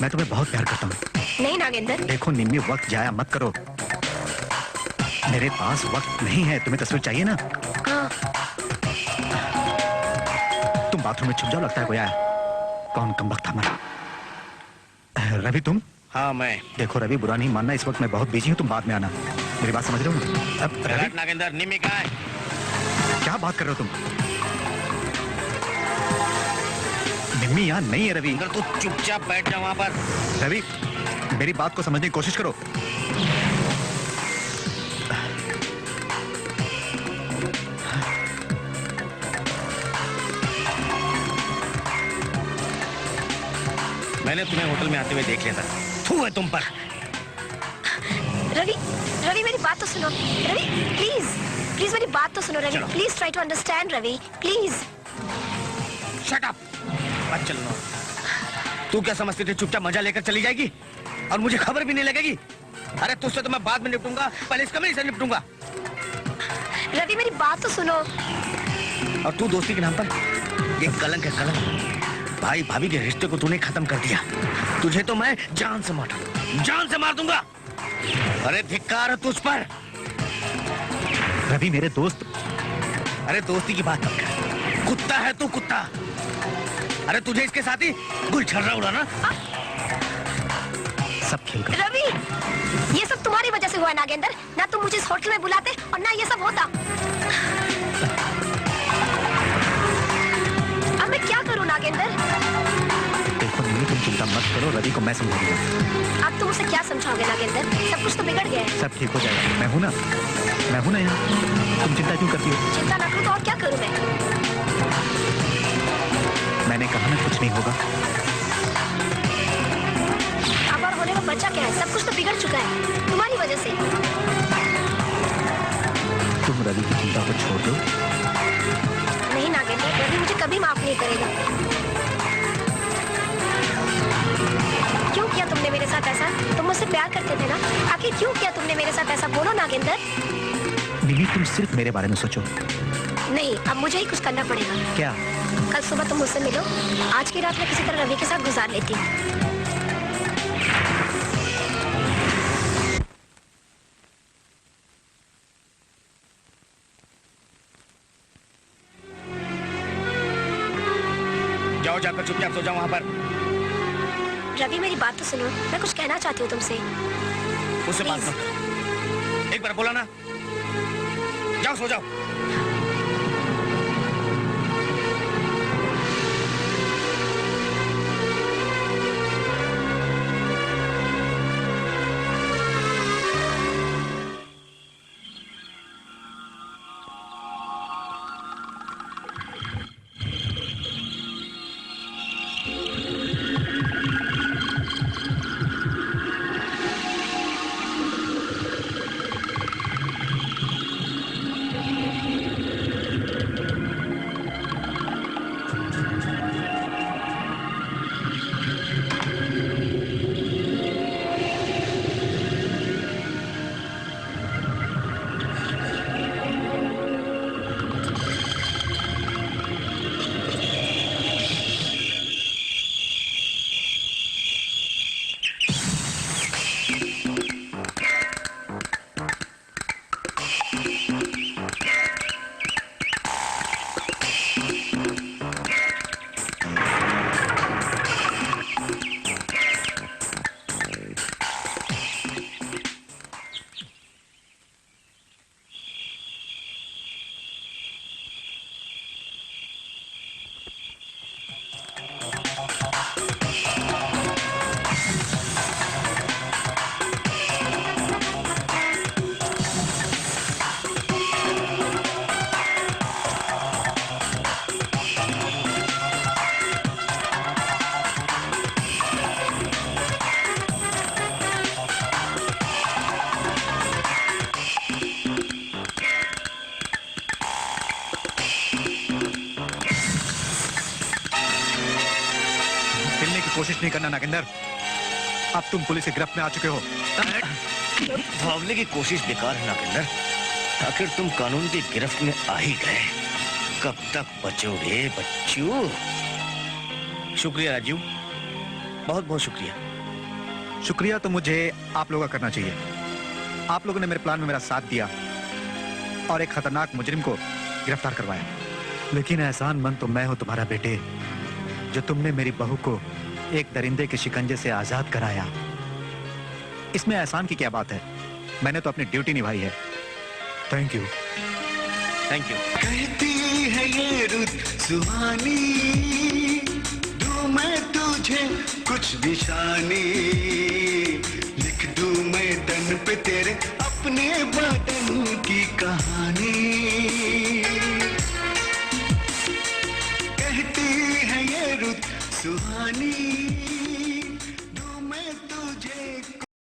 Speaker 5: मैं तुम्हें बहुत प्यार करता हूँ।
Speaker 3: नहीं नागेंद्र।
Speaker 5: देखो निम्मी, वक्त जाया मत करो। मेरे पास वक्त नहीं है, तुम्हें तस्वीर चाहिए ना?
Speaker 3: हाँ।
Speaker 5: तुम बाथरूम में छुप जाओ, लगता है कोई आया। कौन कमबख्त था हमारा। रवि, तुम?
Speaker 2: हाँ मैं।
Speaker 5: देखो रवि, बुरा नहीं मानना, इस वक्त मैं बहुत बिजी हूँ, तुम बाद में आना। मेरी बात समझ रहे हो ना? अब रवि,
Speaker 2: नागेंद्र, निमी कहाँ है?
Speaker 5: क्या बात कर रहे हो तुम? निम्मी यहाँ नहीं है रवि।
Speaker 2: अगर तू चुपचाप बैठ जा वहाँ पर।
Speaker 5: रवि, मेरी बात को समझने की कोशिश करो।
Speaker 2: मैंने तुम्हें होटल में आते हुए देख लिया था। थू है तुम पर।
Speaker 3: रवि, रवि मेरी बात तो सुनो। रवि प्लीज, प्लीज मेरी बात तो सुनो Ravi. Please try to understand Ravi, please.
Speaker 2: Shut up. मत चलना। तू क्या समझती थी चुपचाप मजा लेकर चली जाएगी और मुझे खबर भी नहीं लगेगी? अरे तुझसे तो मैं बाद में निपटूंगा, पहले इस कमरे से निपटूंगा।
Speaker 3: रवि मेरी बात तो सुनो।
Speaker 2: और तू दोस्ती के नाम पर ये कलंक है, कलंक। भाई भाभी के रिश्ते को तूने खत्म कर दिया। तुझे तो मैं जान से मार दूंगा। अरे धिक्कार है तुझ पर।
Speaker 5: रवि मेरे दोस्त।
Speaker 2: अरे दोस्ती की बात मत कर, कुत्ता है तू, कुत्ता। अरे तुझे इसके साथ ही गुलछर्रा उड़ाना।
Speaker 5: सब खेल कर।
Speaker 3: रवि, ये सब तुम्हारी वजह से हुआ है नागेंद्र। ना तुम मुझे इस होटल में बुलाते और ना ये सब होता। अब मैं क्या करूं नागेंद्र?
Speaker 5: देखो नीलू, तुम चिंता मत करो, रवि को मैं समझाऊंगा।
Speaker 3: अब तुम उसे क्या समझाओगे नागेंद्र? सब कुछ तो बिगड़ गया है।
Speaker 5: सब ठीक हो जाएगा। मैं हूं ना यहाँ। तुम चिंता क्यों करती हो?
Speaker 3: चिंता ना करूं तो और क्या करूं मैं?
Speaker 5: मैंने कहा ना कुछ नहीं होगा।
Speaker 3: अब और होने में बचा क्या है? सब कुछ तो बिगड़ चुका है तुम्हारी वजह से।
Speaker 5: तुम रवि की चिंता को छोड़ दो।
Speaker 3: नहीं नागेंद्र, रवि मुझे कभी माफ नहीं करेगा। क्यों किया तुमने मेरे साथ ऐसा? तुम मुझसे प्यार करते थे ना? आखिर क्यों किया तुमने मेरे साथ ऐसा? बोलो नागेंद्र।
Speaker 5: नीलू, तुम सिर्फ मेरे बारे में सोचो।
Speaker 3: नहीं, अब मुझे ही कुछ करना पड़ेगा।
Speaker 5: क्या?
Speaker 3: कल सुबह तुम मुझसे मिलो। आज की रात मैं किसी तरह रवि के साथ गुजार लेती हूँ।
Speaker 2: जाओ, जाकर चुपचाप सो जाओ वहां पर।
Speaker 3: रवि मेरी बात तो सुनो, मैं कुछ कहना चाहती हूँ तुमसे।
Speaker 2: मुझसे बात मत करो। एक बार बोला ना, जाओ सो जाओ।
Speaker 5: कोशिश नहीं करना नागेंद्र। अब तुम पुलिस की गिरफ्त में आ चुके हो।
Speaker 2: भागने की कोशिश बेकार है नागेंद्र। आखिर तुम कानून की गिरफ्त में आ ही गए। कब तक बचोगे बच्चू? शुक्रिया राजीव, बहुत बहुत शुक्रिया।
Speaker 5: शुक्रिया तो मुझे आप लोगों का करना चाहिए। आप लोगों ने मेरे प्लान में मेरा साथ दिया और एक खतरनाक मुजरिम को गिरफ्तार करवाया। लेकिन एहसान मंद तो मैं हूं तुम्हारा बेटे, जो तुमने मेरी बहू को एक दरिंदे के शिकंजे से आजाद कराया। इसमें एहसान की क्या बात है? मैंने तो अपनी ड्यूटी निभाई है। Thank you.
Speaker 2: Thank you.
Speaker 6: कहती है ये रुत सुहानी, दूं मैं तुझे कुछ निशानी, लिख दूं मैं तन पे तेरे अपने बदन की कहानी। कहती है ये रुत सुहानी।